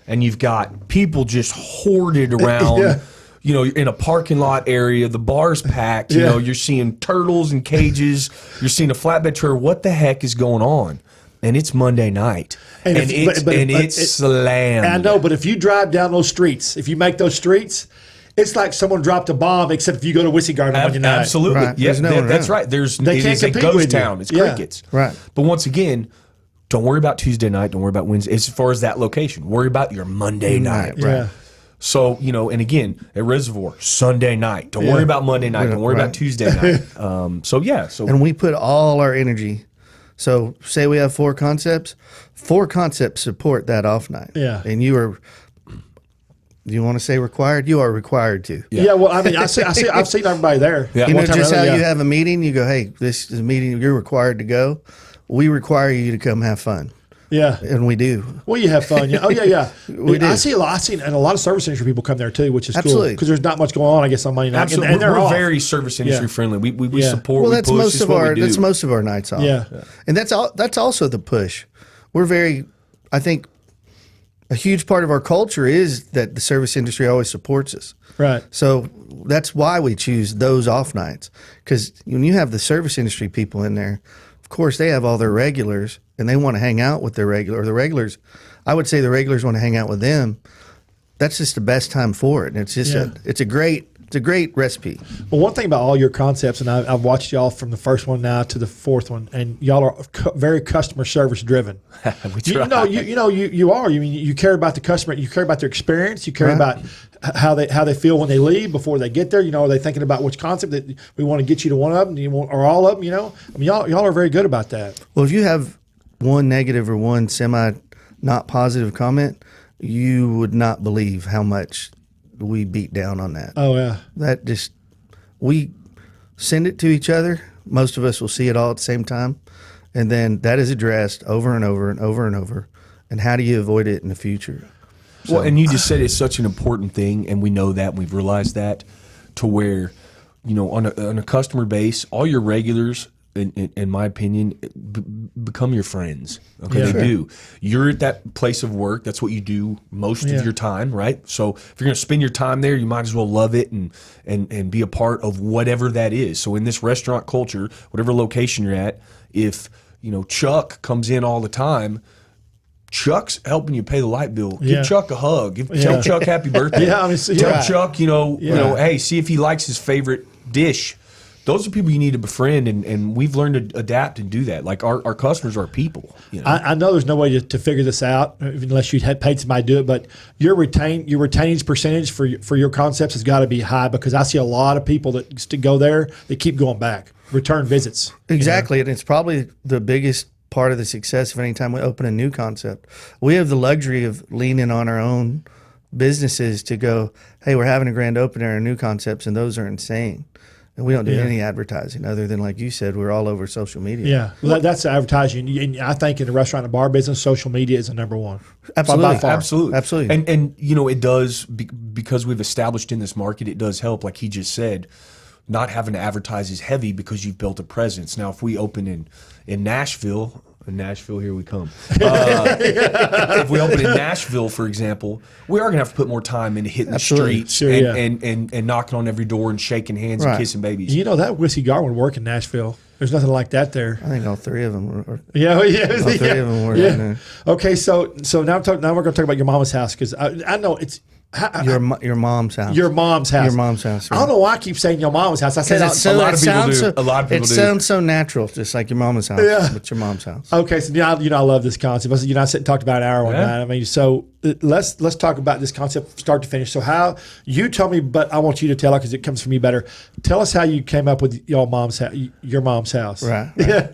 and you've got people just hoarded around. Yeah. You're in a parking lot area. The bar's packed. Yeah. You're seeing turtles in cages. You're seeing a flatbed trailer. What the heck is going on? And it's Monday night, and if- it's but slammed. I know, but if you drive down those streets, if you make those streets, it's like someone dropped a bomb, except if you go to Whiskey Garden on Monday night. Absolutely. Right. Yeah, There's no one that's around. right. They can't it is a compete ghost with you. town. It's Yeah. crickets. Right. But once again, don't worry about Tuesday night. Don't worry about Wednesday. As far as that location, worry about your Monday night. Right. Yeah. So, and again, at Reservoir, Sunday night. Don't worry about Monday night. Don't worry Right. about Tuesday night. So And we put all our energy. So say we have 4 concepts support that off night. Yeah. And do you want to say required? You are required to. Yeah. Well, I mean, I've seen everybody there. Yeah. You know, One time or just how another, you have a meeting, you go, hey, this is a meeting, you're required to go. We require you to come have fun. Yeah. And we do. Well, you have fun. Yeah. Oh, yeah. We do. I see a lot. I've seen and a lot of service industry people come there too, which is cool Absolutely. because there's not much going on, I guess, on Monday night. absolutely. And they're we're off. very service industry Yeah. friendly. We Yeah. support. Well, we that's push. most It's of what we our do. that's most of our nights off. Yeah. And that's also the push. We're very, I think, a huge part of our culture is that the service industry always supports us. Right. So that's why we choose those off nights. Because when you have the service industry people in there, of course they have all their regulars and they want to hang out with their the regulars. I would say the regulars want to hang out with them. That's just the best time for it. And it's just it's a great recipe. Well, one thing about all your concepts, and I've watched y'all from the first one now to the 4th one, and y'all are very customer service driven. We You try. you are. You mean you care about the customer. You care about their experience. You care Right. about how they feel when they leave before they get there. Are they thinking about which concept that we want to get you to one of them, or all of them? I mean, y'all are very good about that. Well, if you have one negative or one semi not positive comment, you would not believe how much we beat down on that. Oh yeah. That just, we send it to each other. Most of us will see it all at the same time. And then that is addressed over and over and over and over. And how do you avoid it in the future? Well, and you just said it's such an important thing, and we know that, and we've realized that, to where, on a customer base, all your regulars, in my opinion, become your friends. Okay, Yeah. they Sure. do. You're at that place of work. That's what you do most Yeah. of your time, right? So if you're going to spend your time there, you might as well love it and be a part of whatever that is. So in this restaurant culture, whatever location you're at, if Chuck comes in all the time, Chuck's helping you pay the light bill. Yeah. Give Chuck a hug. Tell Chuck happy birthday. Yeah, I mean, Tell yeah. Chuck, hey, see if he likes his favorite dish. Those are people you need to befriend, and we've learned to adapt and do that. Like our customers are people. I know there's no way to figure this out unless you had paid somebody to do it. But your retainage percentage for your concepts has got to be high, because I see a lot of people that used to go there that keep going back, return visits. Exactly. And it's probably the biggest part of the success of any time we open a new concept. We have the luxury of leaning on our own businesses to go, hey, we're having a grand opening our new concepts, and those are insane. And we don't do any advertising other than, like you said, we're all over social media. Yeah, well, that's advertising. And I think in the restaurant and bar business, social media is the number one. Absolutely. By far. Absolutely. Absolutely. And it does, because we've established in this market, it does help, like he just said, not having to advertise is heavy because you've built a presence. Now, if we open in Nashville, here we come. If we open in Nashville, for example, we are going to have to put more time into hitting Absolutely. the streets Sure, and knocking on every door and shaking hands Right. and kissing babies. That Whiskey Garden would work in Nashville. There's nothing like that there. I think all 3 of them were. Yeah, yeah, All 3 of them were in there. Okay, so now we're going to talk about your mama's house, because I know it's Your mom's house. your mom's house. Your mom's house. I don't know why I keep saying your mom's house. I said Because a lot of people do. So, A lot of people it do. sounds so natural, just like your mama's house. Yeah. But your mom's house. okay. So I love this concept. I sat and talked about an hour one Yeah. night. I mean, so let's talk about this concept start to finish. So how you tell me, but I want you to tell it because it comes from you better. Tell us how you came up with your mom's house. Right. Yeah.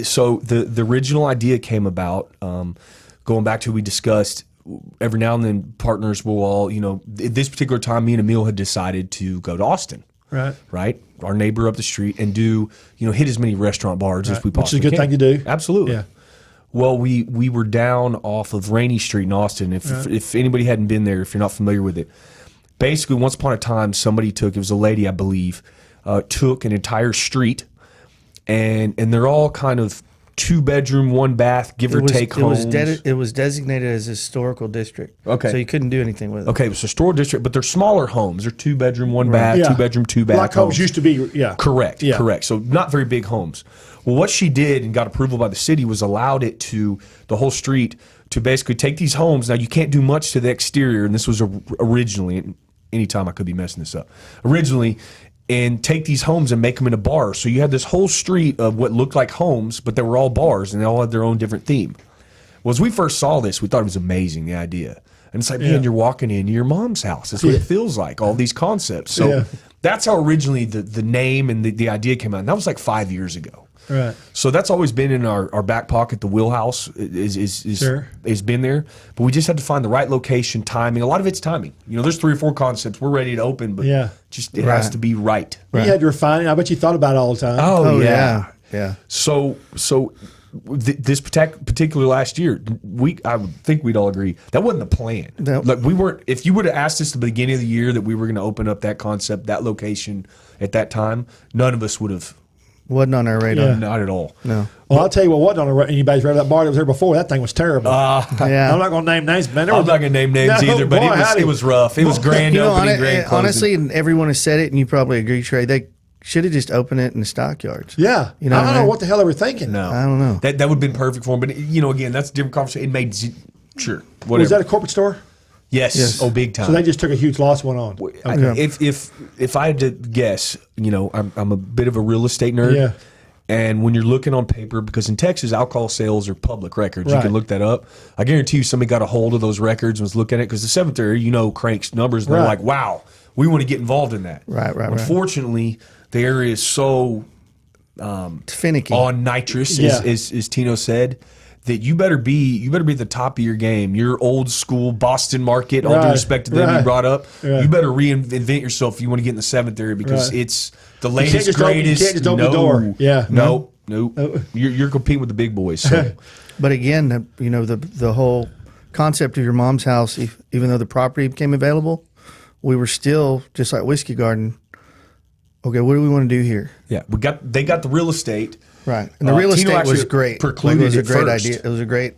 So the original idea came about going back to we discussed. Every now and then, partners will all, at this particular time, me and Emil had decided to go to Austin, Right. our neighbor up the street, and do, hit as many restaurant bars as we Which is a possibly good can. thing to do. Absolutely. Yeah. Well, we were down off of Rainey Street in Austin. If anybody hadn't been there, if you're not familiar with it, basically, once upon a time, somebody it was a lady, I believe, took an entire street, and they're all kind of 2-bedroom, 1-bath, give or take homes. It was designated as a historical district. Okay. So you couldn't do anything with it. Okay, it's a store district, but they're smaller homes. They're 2-bedroom, 1-bath, Yeah. 2-bedroom, 2-bath Like homes used to be. Yeah. Correct, Yeah. correct. So not very big homes. Well, what she did and got approval by the city was allowed it to the whole street to basically take these homes. Now you can't do much to the exterior, and this was originally anytime I could be messing this up. Originally, and take these homes and make them into bars. So you had this whole street of what looked like homes, but they were all bars, and they all had their own different theme. Well, as we first saw this, we thought it was amazing, the idea. And it's like, man, you're walking into your mom's house. That's what it feels like, all these concepts. So that's how originally the name and the idea came out. And that was like 5 years ago. Right. So that's always been in our back pocket. The wheelhouse is been there, but we just had to find the right location, timing. A lot of it's timing. You know, there's 3 or 4 concepts we're ready to open, but it has to be right. You had to refine it. I bet you thought about it all the time. Oh yeah. So this particular last year, I would think we'd all agree that wasn't the plan. No. Like we weren't. If you would have asked us at the beginning of the year that we were going to open up that concept, that location at that time, none of us would have. Wasn't on our radar. Not at all. No. Well, I'll tell you what wasn't on anybody's radar. That bar that was there before, that thing was terrible. Yeah. I'm not going to name names, man. I'm not going to name names either, but it was rough. It was grand opening, grand closing. Honestly, and everyone has said it, and you probably agree, Trey, they should have just opened it in the stockyards. Yeah. You know I don't know what the hell they were thinking. No. I don't know. That would have been perfect for them. But, you know, again, that's a different conversation. It made, sure, whatever. Was that a corporate store? Yes. Oh, big time. So they just took a huge loss one on. Okay. If I had to guess, you know, I'm a bit of a real estate nerd. Yeah. And when you're looking on paper, because in Texas, alcohol sales are public records. You can look that up. I guarantee you somebody got a hold of those records and was looking at it, because the seventh area, you know, cranks numbers. And they're like, wow, we want to get involved in that. Right. Unfortunately, the area is so It's finicky. on nitrous, as Tino said, that you better be at the top of your game. Your old school Boston market, all due respect to them you brought up, you better reinvent yourself if you want to get in the seventh area, because it's the latest, greatest. You can't just open the door. Yeah. Nope. You're competing with the big boys. So. But again, you know, the whole concept of your mom's house, even though the property became available, we were still, just like Whiskey Garden, okay, what do we want to do here? Yeah, they got the real estate. Right. And the real estate was great. Precluded it was a great first. idea. It was a great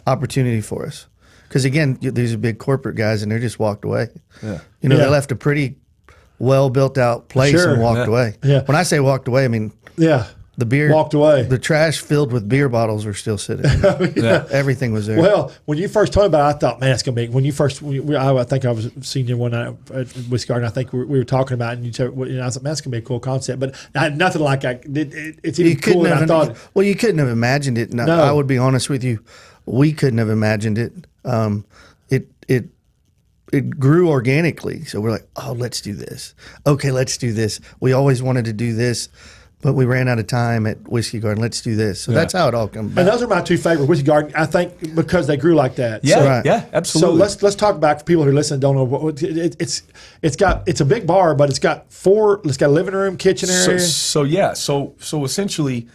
opportunity for us. Because again, these are big corporate guys, and they just walked away. Yeah. You know, they left a pretty well built out place and walked away. Yeah. When I say walked away, I mean the beer walked away. The trash filled with beer bottles were still sitting. Everything was there. Well, when you first told me about it, I thought, man, it's going to be. When you first, I think I was seeing you one night at Whiskey Garden. I think we were talking about it, and you said, I was like, man, it's going to be a cool concept. But I had nothing like it's even cooler than I thought. Well, you couldn't have imagined it. No, I would be honest with you. We couldn't have imagined it. It grew organically. So we're like, oh, let's do this. Okay, let's do this. We always wanted to do this, but we ran out of time at Whiskey Garden. Let's do this. So that's how it all comes back. And those are my 2 favorite, Whiskey Garden, I think, because they grew like that. Yeah, absolutely. So let's talk about, for people who listen and don't know, it's a big bar, but it's got a living room, kitchen area. So essentially,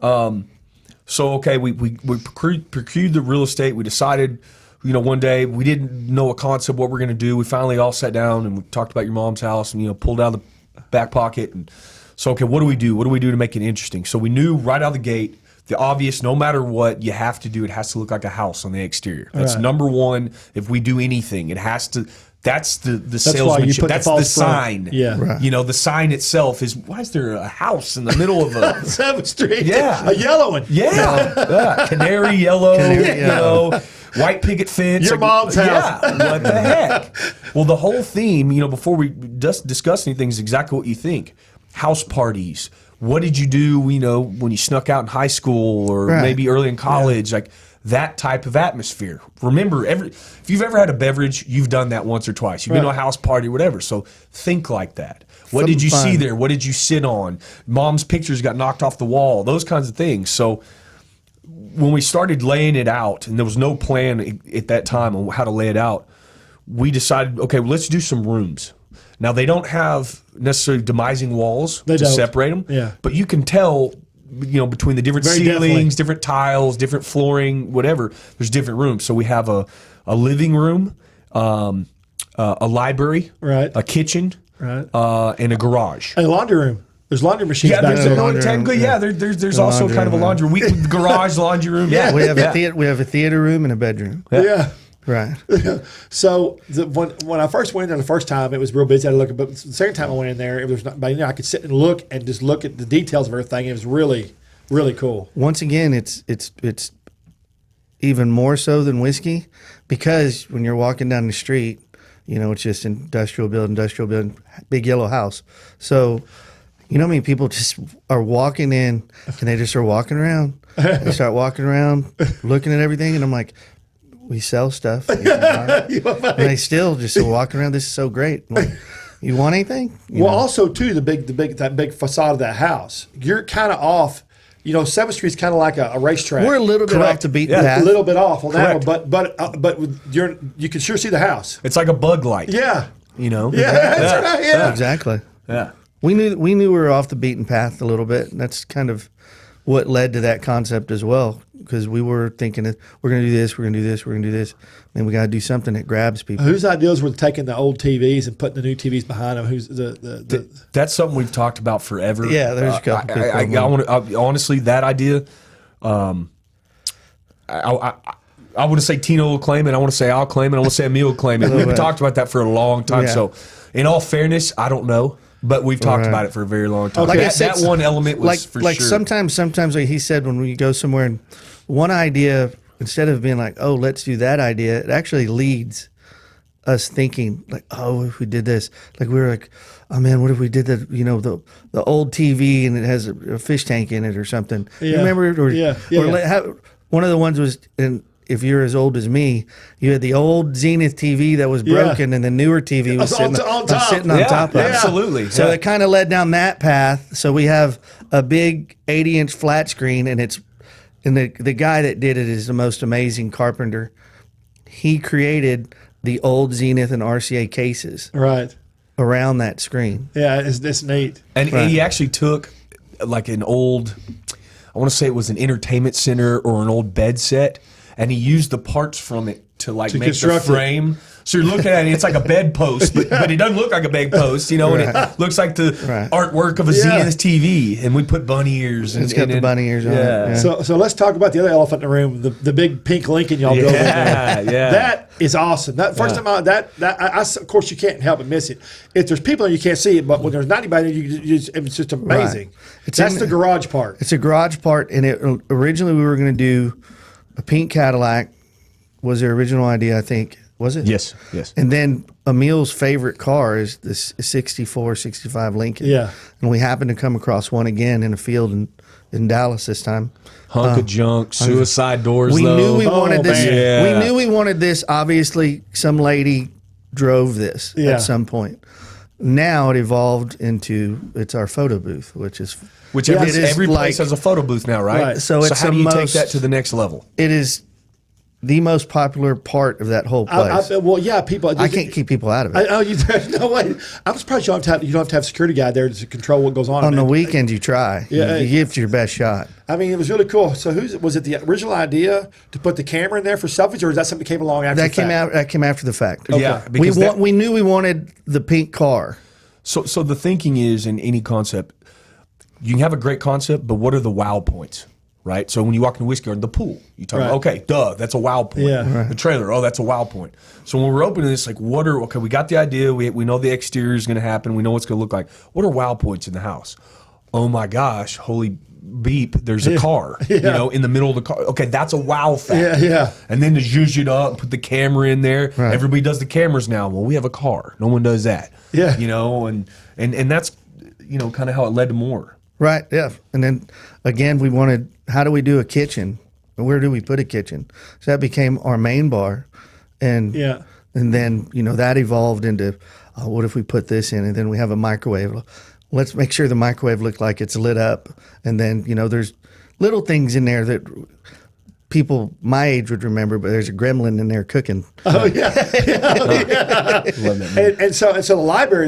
okay, we procured the real estate. We decided, you know, one day we didn't know a concept what we're going to do. We finally all sat down and we talked about your mom's house, and, you know, pulled out the back pocket. And so, okay, what do we do? What do we do to make it interesting? So we knew right out of the gate, the obvious, no matter what you have to do, it has to look like a house on the exterior. That's number one. If we do anything, it has to. That's the salesmanship. That's the sign. Yeah. Right. You know, the sign itself is, why is there a house in the middle of a 7th Street? Yeah. A yellow one. Yeah. Canary yellow, you know, white picket fence. Your mom's house. Yeah. What the heck? Well, the whole theme, you know, before we discuss anything, is exactly what you think. House parties. What did you do, you know, when you snuck out in high school or maybe early in college? Like, that type of atmosphere. Remember, if you've ever had a beverage, you've done that once or twice. You've been to a house party, whatever. So think like that. What did you see there? What did you sit on? Mom's pictures got knocked off the wall. Those kinds of things. So when we started laying it out, and there was no plan at that time on how to lay it out, we decided, okay, well, let's do some rooms. Now, they don't have necessarily demising walls to separate them, but you can tell, you know, between the different ceilings, different tiles, different flooring, whatever, there's different rooms. So we have a living room, a library, a kitchen, and a garage. And a laundry room. There's laundry machines back there. Technically, there's also kind of a laundry room. Garage, laundry room. Yeah, we have a theater room and a bedroom. Yeah. Right. So when I first went in there the first time, it was real busy. I had to look, but the second time I went in there, it was not. But, you know, I could sit and look at the details of everything. It was really, really cool. Once again, it's even more so than whiskey, because when you're walking down the street, it's just industrial building, big yellow house. So, you know how many people just are walking in and they just are walking around. They start walking around, looking at everything, and I'm like, we sell stuff. And they still just are walking around. This is so great. I'm like, you want anything? Also too, that big facade of that house. You're kind of off. 7th Street's kind of like a racetrack. We're a little bit off the beaten path. A little bit off on that one, but you can sure see the house. It's like a bug light. Yeah. Yeah, that's right. Yeah, exactly. Yeah. We knew we were off the beaten path a little bit, and that's kind of what led to that concept as well. Because we were thinking that we're going to do this, we're going to do this, we're going to do this, and we got to do something that grabs people. Whose ideas were taking the old TVs and putting the new TVs behind them? Who's the That's something we've talked about forever. Yeah, there's a couple people. Honestly, that idea. I want to say Tino will claim it. I want to say I'll claim it. I want to say Emil will claim it. We've talked about that for a long time. Yeah. So, in all fairness, I don't know, but we've talked about it for a very long time. Like I said, that one element was for sure. Sometimes like he said, when we go somewhere and one idea, instead of being like, oh, let's do that idea, it actually leads us thinking like, oh, if we did this, like we were like, oh man, what if we did the old TV and it has a fish tank in it or something? Yeah. You remember it? One of the ones was, and if you're as old as me, you had the old Zenith TV that was broken, and the newer TV was sitting on top of it. Absolutely. So it kind of led down that path. So we have a big 80-inch flat screen, and the guy that did it is the most amazing carpenter. He created the old Zenith and RCA cases around that screen. Yeah, it's neat. And he actually took like an old, I want to say it was an entertainment center or an old bed set, and he used the parts from it to make the frame. So you're looking at it, it's like a bedpost, but it doesn't look like a bedpost, and it looks like the artwork of a Zenith TV. And we put bunny ears. It's got the bunny ears on it. Yeah. So let's talk about the other elephant in the room, the big pink Lincoln y'all built. Yeah. That is awesome. That first time of course you can't help but miss it. If there's people there, you can't see it, but when there's not anybody, it's just amazing. Right. That's the garage part. It's a garage part, and originally we were going to do a pink Cadillac. Was their original idea, I think. Was it? Yes. And then Emil's favorite car is this 64, 65 Lincoln. Yeah. And we happened to come across one again in a field in Dallas this time. Hunk of junk, suicide doors. We knew we wanted this. Man. Yeah. We knew we wanted this. Obviously, some lady drove this at some point. Now it evolved into it's our photo booth, which every place has a photo booth now, right? So how do you take that to the next level? It is the most popular part of that whole place. People. I can't keep people out of it. There's no way. I'm surprised you don't have to have a security guy there to control what goes on. On the weekend, you try. Yeah, you give it your best shot. I mean, it was really cool. So, was it the original idea to put the camera in there for selfies, or is that something that came along after? That came after the fact. Okay. Yeah, because we knew we wanted the pink car. So the thinking is in any concept, you can have a great concept, but what are the wow points? Right, so when you walk in the whiskey garden, the pool, you talk about, okay, that's a wow point. Yeah. The trailer, that's a wow point. So when we're opening this, like, we got the idea, we know the exterior is going to happen, we know what's going to look like. What are wow points in the house? Oh my gosh, holy beep, there's a car, in the middle of the car. Okay, that's a wow factor. Yeah. And then to zhuzh it up, put the camera in there. Right. Everybody does the cameras now. Well, we have a car. No one does that. Yeah. And that's, kind of how it led to more. Right, yeah. And then, again, we wanted, how do we do a kitchen? Where do we put a kitchen? So that became our main bar. And then, that evolved into, what if we put this in? And then we have a microwave. Let's make sure the microwave looks like it's lit up. And then, there's little things in there that people my age would remember, but there's a gremlin in there cooking. Oh, yeah. And so the library,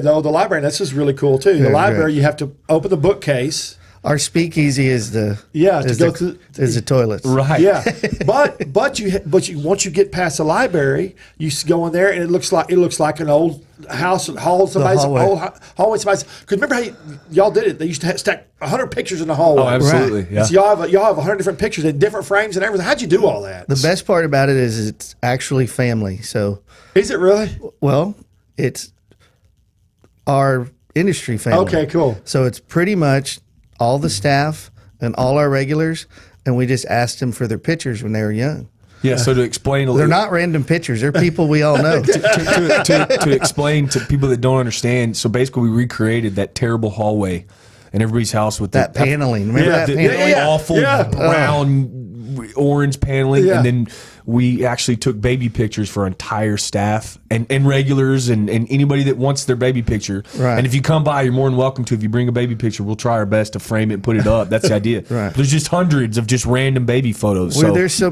this is really cool, too. The library, you have to open the bookcase. Our speakeasy is the toilets. Right. Yeah. But you once you get past the library, you go in there and it looks like an old house hall. Somebody's old hallway. Because remember how y'all did it? They used to stack 100 pictures in the hallway. Oh, absolutely. Right. Yeah. So y'all have 100 different pictures in different frames and everything. How'd you do all that? The best part about it is it's actually family. So is it really? Well, it's our industry family. Okay, cool. So it's pretty much all the staff and all our regulars, and we just asked them for their pictures when they were young. Yeah, so to explain a They're little, not random pictures. They're people we all know. to explain to people that don't understand, so basically we recreated that terrible hallway in everybody's house with That paneling. Remember that the paneling? awful brown orange paneling, and then we actually took baby pictures for our entire staff and regulars and anybody that wants their baby picture. Right. And if you come by, you're more than welcome to. If you bring a baby picture, we'll try our best to frame it and put it up. That's the idea. Right. There's just hundreds of just random baby photos. Well, So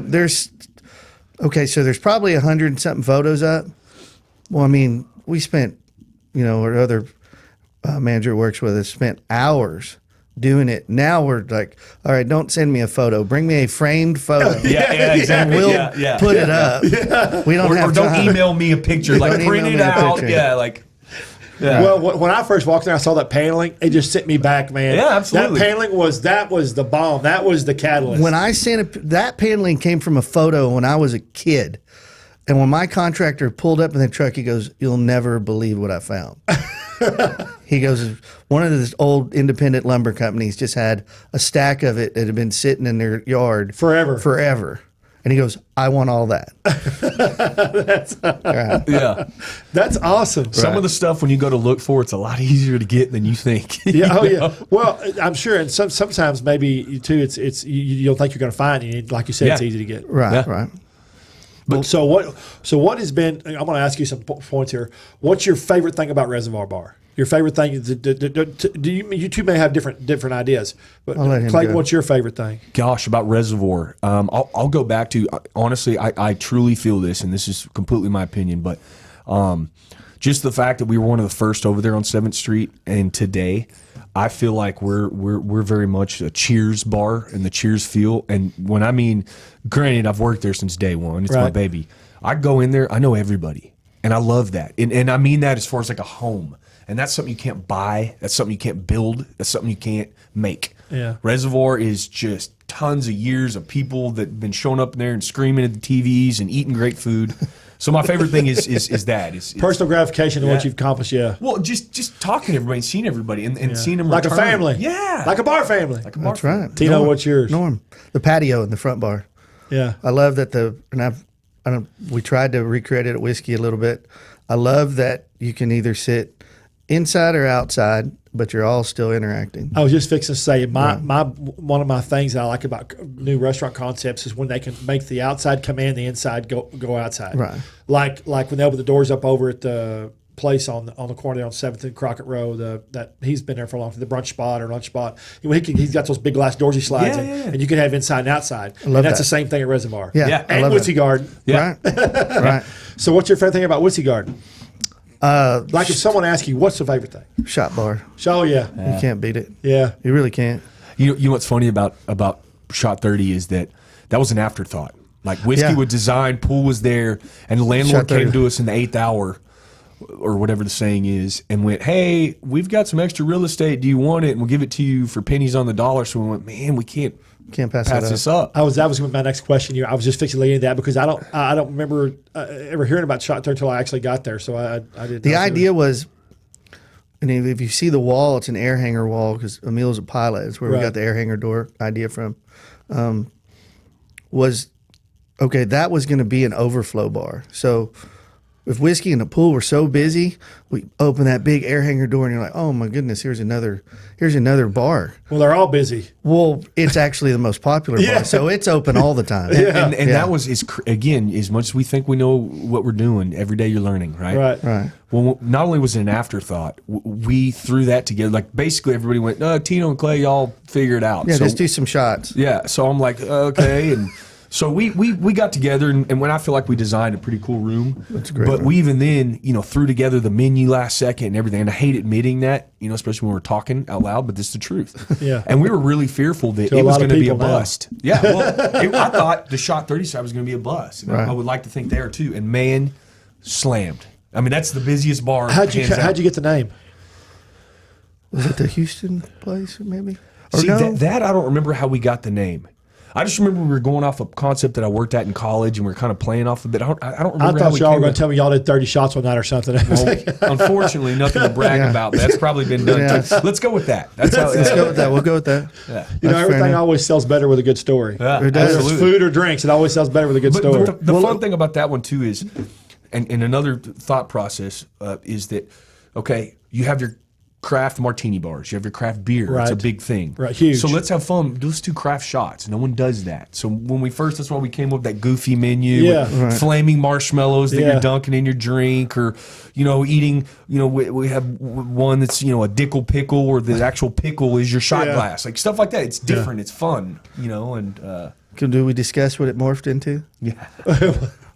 there's probably 100 and something photos up. Well, I mean, we spent, our other manager who works with us spent hours doing it. Now we're like, all right, don't send me a photo. Bring me a framed photo. yeah, exactly. We'll yeah. put it up. Yeah. We don't Or have don't time. email me a picture. Like Don't print email it me a out. picture. Yeah, like. Yeah. Well, when I first walked in, I saw that paneling. It just sent me back, man. Yeah, absolutely. That paneling was the bomb. That was the catalyst. When I sent that paneling came from a photo when I was a kid. And when my contractor pulled up in the truck, he goes, "You'll never believe what I found." He goes, one of these old independent lumber companies just had a stack of it that had been sitting in their yard forever. And he goes, "I want all that." Right. Yeah. That's awesome. Some of the stuff when you go to look for, it's a lot easier to get than you think. Yeah, oh yeah. Well, I'm sure, and sometimes maybe too. It's you don't think you're going to find it. Like you said, it's easy to get. Right, Yeah. right. But so what has been? I'm going to ask you some points here. What's your favorite thing about Reservoir Bar? Your favorite thing? Do you two may have different ideas? But I'll let him Clayton, go. what's your favorite thing? Gosh, about Reservoir. I'll go back to, honestly, I truly feel this, and this is completely my opinion, but just the fact that we were one of the first over there on 7th Street, and today I feel like we're very much a Cheers bar and the Cheers feel. And when I mean, granted, I've worked there since day one. It's my baby. I go in there, I know everybody, and I love that. And I mean that as far as like a home. And that's something you can't buy. That's something you can't build. That's something you can't make. Yeah. Reservoir is just tons of years of people that have been showing up in there and screaming at the TVs and eating great food. So my favorite thing is that. It's Personal gratification of what you've accomplished, yeah. well, just talking to everybody and seeing everybody and seeing them Like return. a family. Yeah. Like a bar family. Like a bar That's right. Tino, what's yours? Norm, the patio in the front bar. Yeah. I love that we tried to recreate it at Whiskey a little bit. I love that you can either sit inside or outside, but you're all still interacting. I was just fixing to say one of my things that I like about new restaurant concepts is when they can make the outside come in, the inside go outside. Right. Like when they open the doors up over at the place on the corner on 7th and Crockett Road. That he's been there for a long time. The brunch spot or lunch spot. He's got those big glass doors he slides in, and you can have inside and outside. And that's the same thing at Reservoir. Yeah, I and love Woodsy Garden. Yeah. Right. Right. So what's your favorite thing about Woodsy Garden? Like if someone asks you, what's the favorite thing? Shot bar. Oh yeah. You can't beat it. Yeah. You really can't. You know what's funny about Shot 30 is that was an afterthought. Like Whiskey was designed, pool was there, and the landlord Shot 30. came to us in the 8th hour, or whatever the saying is, and went, "Hey, we've got some extra real estate. Do you want it? And we'll give it to you for pennies on the dollar." So we went, "Man, we can't pass this up." That was going to be my next question. I was just fixing to lead into that because I don't remember ever hearing about Shot 30 until I actually got there. So I didn't. The idea was, and if you see the wall, it's an air hanger wall because Emil's a pilot. It's where we got the air hanger door idea from. That was going to be an overflow bar. So if Whiskey and the pool were so busy, we open that big air hanger door and you're like, oh my goodness, here's another bar. Well, they're all busy. Well, it's actually the most popular bar, so it's open all the time. And that was again, as much as we think we know what we're doing, every day you're learning, right? Right. Well, not only was it an afterthought, we threw that together. Like basically everybody went, Tino and Clay, y'all figure it out. Yeah, So- just do some shots. Yeah, so I'm like, okay, and so we got together, and when I feel like we designed a pretty cool room. That's great. But we even then, threw together the menu last second and everything. And I hate admitting that, especially when we're talking out loud, but this is the truth. Yeah. And we were really fearful that To a it was lot of going to be a people now. bust. Yeah, well, I thought the Shot 30 side was going to be a bust. And Right. I would like to think there too. And man, slammed. I mean, that's the busiest bar. How'd you hands out. get the name? Was it the Houston place, maybe? Or See, no? that I don't remember how we got the name. I just remember we were going off a concept that I worked at in college, and we were kind of playing off of it. I don't I remember. thought y'all were going to tell me y'all did 30 shots one night or something. Well, unfortunately, nothing to brag about. That's probably been done. Yeah. Let's go with that. That's how. Let's go with that. We'll go with that. Yeah. Everything always sells better with a good story. Yeah, It does. Whether it's food or drinks, it always sells better with a good story. But the fun thing about that one too is, and another thought process is that, okay, you have your craft martini bars, you have your craft beer. It's a Right. big thing. Right, huge. So let's have fun. Let's do craft shots. No one does that. So when that's why we came up with that goofy menu Yeah. with flaming marshmallows that Yeah. you're dunking in your drink, or eating. We have one that's a dickle pickle, or the actual pickle is your shot Yeah. glass, like stuff like that. It's different. It's fun. And Do we discuss what it morphed into? yeah.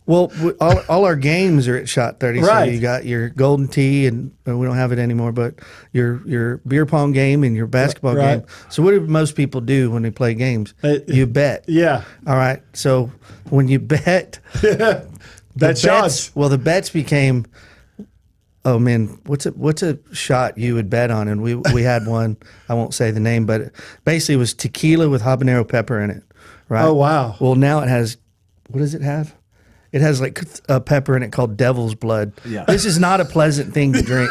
Well, all our games are at Shot 30. Right. So you got your golden tee, and we don't have it anymore, but your beer pong game and your basketball Right. game. So what do most people do when they play games? You bet. Yeah. All right. So when you bet, Bet shots. Well, the bets became, oh man, what's a shot you would bet on? And we had one. I won't say the name, but basically it was tequila with habanero pepper in it. Right. Oh, wow. Well, now it has. What does it have? It has like a pepper in it called devil's blood. Yeah. This is not a pleasant thing to drink.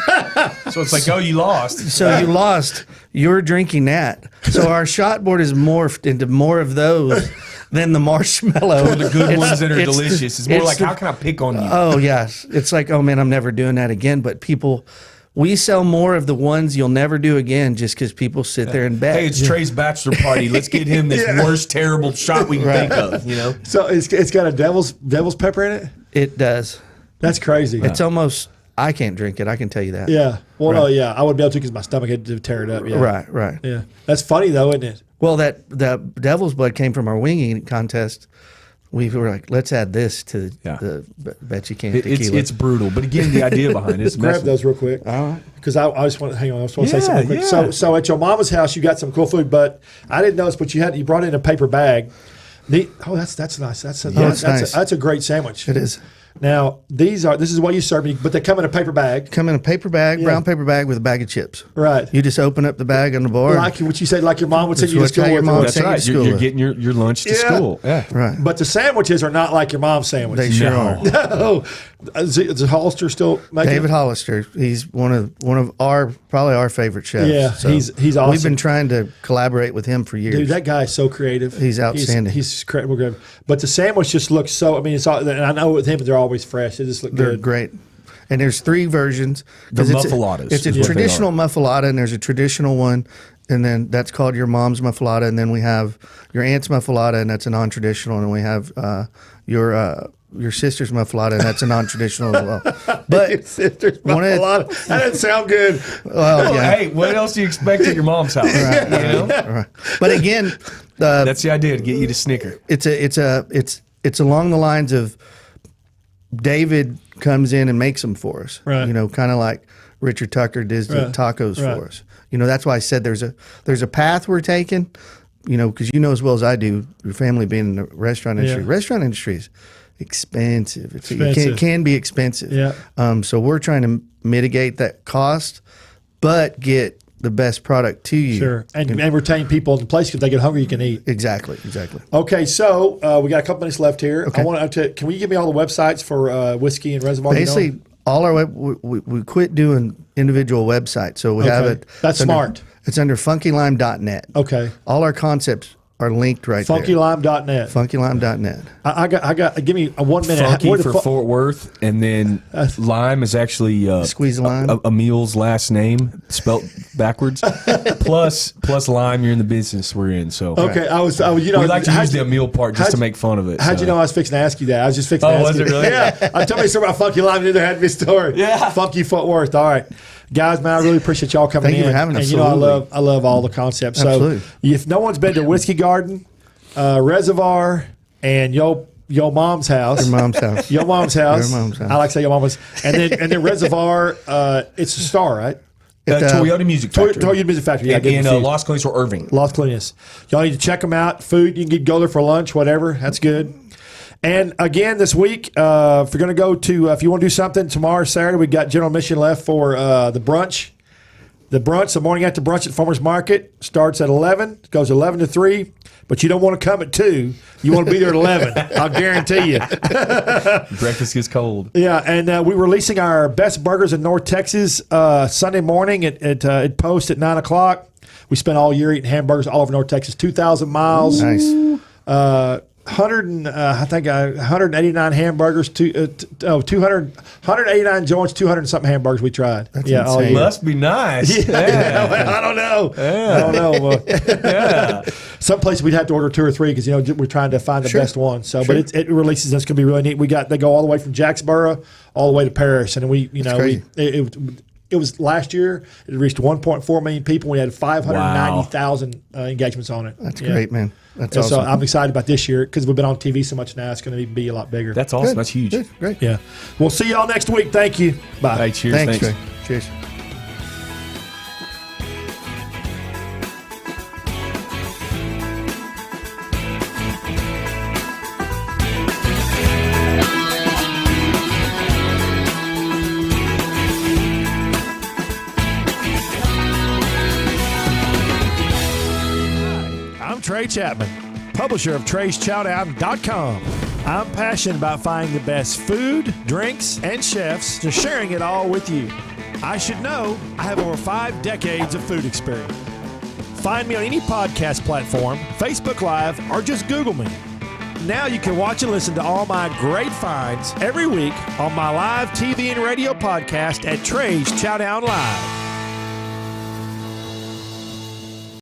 So it's like, oh, you lost. So you lost. You're drinking that. So our shot board is morphed into more of those than the marshmallow. The good ones that are it's the- delicious. It's more like, the- how can I pick on you? Oh yes, it's like, oh man, I'm never doing that again. But we sell more of the ones you'll never do again just because people sit there and bet. Hey, it's Trey's bachelor party. Let's get him this worst, terrible shot we can think of. So it's got a devil's pepper in it? It does. That's crazy. It's almost. I can't drink it. I can tell you that. Yeah. Well, Right. no, yeah. I wouldn't be able to because my stomach had to tear it up. Yeah. Right. Right. Yeah. That's funny, though, isn't it? Well, that devil's blood came from our winging contest. We were like, let's add this to the bet you can't tequila. It's brutal. But again, the idea behind it is Grab those real quick. All right. Because I just want to hang on. I just want to say Yeah, something real quick. yeah. So at your mama's house, you got some cool food, but I didn't notice. But you brought in a paper bag. That's nice. That's a great sandwich. It is. Now this is what you serve me, but they come in a paper bag. Come in a paper bag, brown paper bag with a bag of chips. Right. You just open up the bag on the board. Like what you said, like your mom would send you to That's school what your with. mom Right. That's Take it right. to school You're with. getting your lunch to Yeah. school. Yeah. Right. But the sandwiches are not like your mom's sandwich. They sure No. are. No. Is Hollister still making David it? Hollister, he's one of probably our favorite chefs. Yeah, he's awesome. We've been trying to collaborate with him for years. Dude, that guy is so creative. He's outstanding. He's incredible. Good. But the sandwich just looks so. I mean, it's all. And I know with him, they're always fresh. They just look They're good. great. And there's 3 versions. The 'Cause muffaladas It's a is what they traditional are. muffalata, and there's a traditional one, and then that's called your mom's muffalata, and then we have your aunt's muffalata, and that's a non-traditional, and we have your sister's muffalata, and that's a non-traditional as well. But Sister's one of the- muffalata. That doesn't sound good. well, yeah. Hey, what else do you expect at your mom's house? Right, You know? right. But again, That's the idea, to get you to snicker. it's along the lines of David comes in and makes them for us. Right. Kind of like Richard Tucker does the Right. tacos Right. for us. That's why I said there's a path we're taking. Because as well as I do, your family being in the restaurant industry. Yeah. Restaurant industry is expensive. Expensive. It can be expensive. Yeah. So we're trying to mitigate that cost, but get the best product to you. Sure. And retain people in the place because they get hungry, you can eat. Exactly. Okay, so we got a couple minutes left here. Okay. I want to. Can we give me all the websites for whiskey and Reservoir? Basically, all our we quit doing individual websites, so we have Okay. it. That's it's under- smart. It's under FunkyLime.net. Okay. All our concepts are linked right there. FunkyLime.net. FunkyLime.net. I got. Give me a 1 minute. Funky Where the for fu- Fort Worth, and then Lime is actually Squeeze the lime. Emil's last name spelt backwards. plus Lime, you're in the business we're in. So Okay, I was. we like to how'd use the you- Emil part just how'd to you- make fun of it. How'd so. you know I was fixing to ask you that? I was just fixing to Oh, ask was you. it really? Yeah. Tell me something about Funky Lime. You never had me story. Yeah. Funky Fort Worth. All right. Guys, man, I really appreciate y'all coming Thank in. you for having us. And Absolutely. I love all the concepts. Absolutely. So if no one's been to Whiskey Garden, Reservoir, and Yo Mom's house. Your mom's house. Your mom's house. Your mom's house. I like to say your mom's. And then Reservoir, it's a star, right? Toyota Music Factory. Toyota Music Factory. Yeah, I get in confused. Las Colinas or Irving. Las Colinas. Y'all need to check them out. Food, you can go there for lunch, whatever. That's good. And again, this week, if you're going to go to, if you want to do something tomorrow, Saturday, we got general admission left for the brunch. The morning after brunch at Farmers Market starts at 11, goes 11 to 3. but you don't want to come at 2. You want to be there at 11. I'll guarantee you. Breakfast gets cold. Yeah, and we're releasing our best burgers in North Texas Sunday morning at Post at 9 o'clock. We spent all year eating hamburgers all over North Texas, 2,000 miles. Nice. 189 hamburgers, 189 joints, 200 something hamburgers we tried. That's all insane. year. Must be nice. Yeah. I don't know. I don't know. Yeah. Some places we'd have to order 2 or 3 because we're trying to find the best one. So, but it releases. It's going to be really neat. They go all the way from Jacksboro all the way to Paris, and it was last year. It reached 1.4 million people. We had 590,000 engagements on it. That's great, man. That's and awesome. So I'm excited about this year because we've been on TV so much now. It's going to be a lot bigger. That's awesome. Good. That's huge. Good. Great. Yeah. We'll see y'all next week. Thank you. Bye. Hey, cheers. Thanks, Thanks. Trey. Cheers. I'm Trey Chapman, publisher of Trey'sChowdown.com. I'm passionate about finding the best food, drinks, and chefs and sharing it all with you. I should know I have over 5 decades of food experience. Find me on any podcast platform, Facebook Live, or just Google me. Now you can watch and listen to all my great finds every week on my live TV and radio podcast at Trey's Chowdown Live.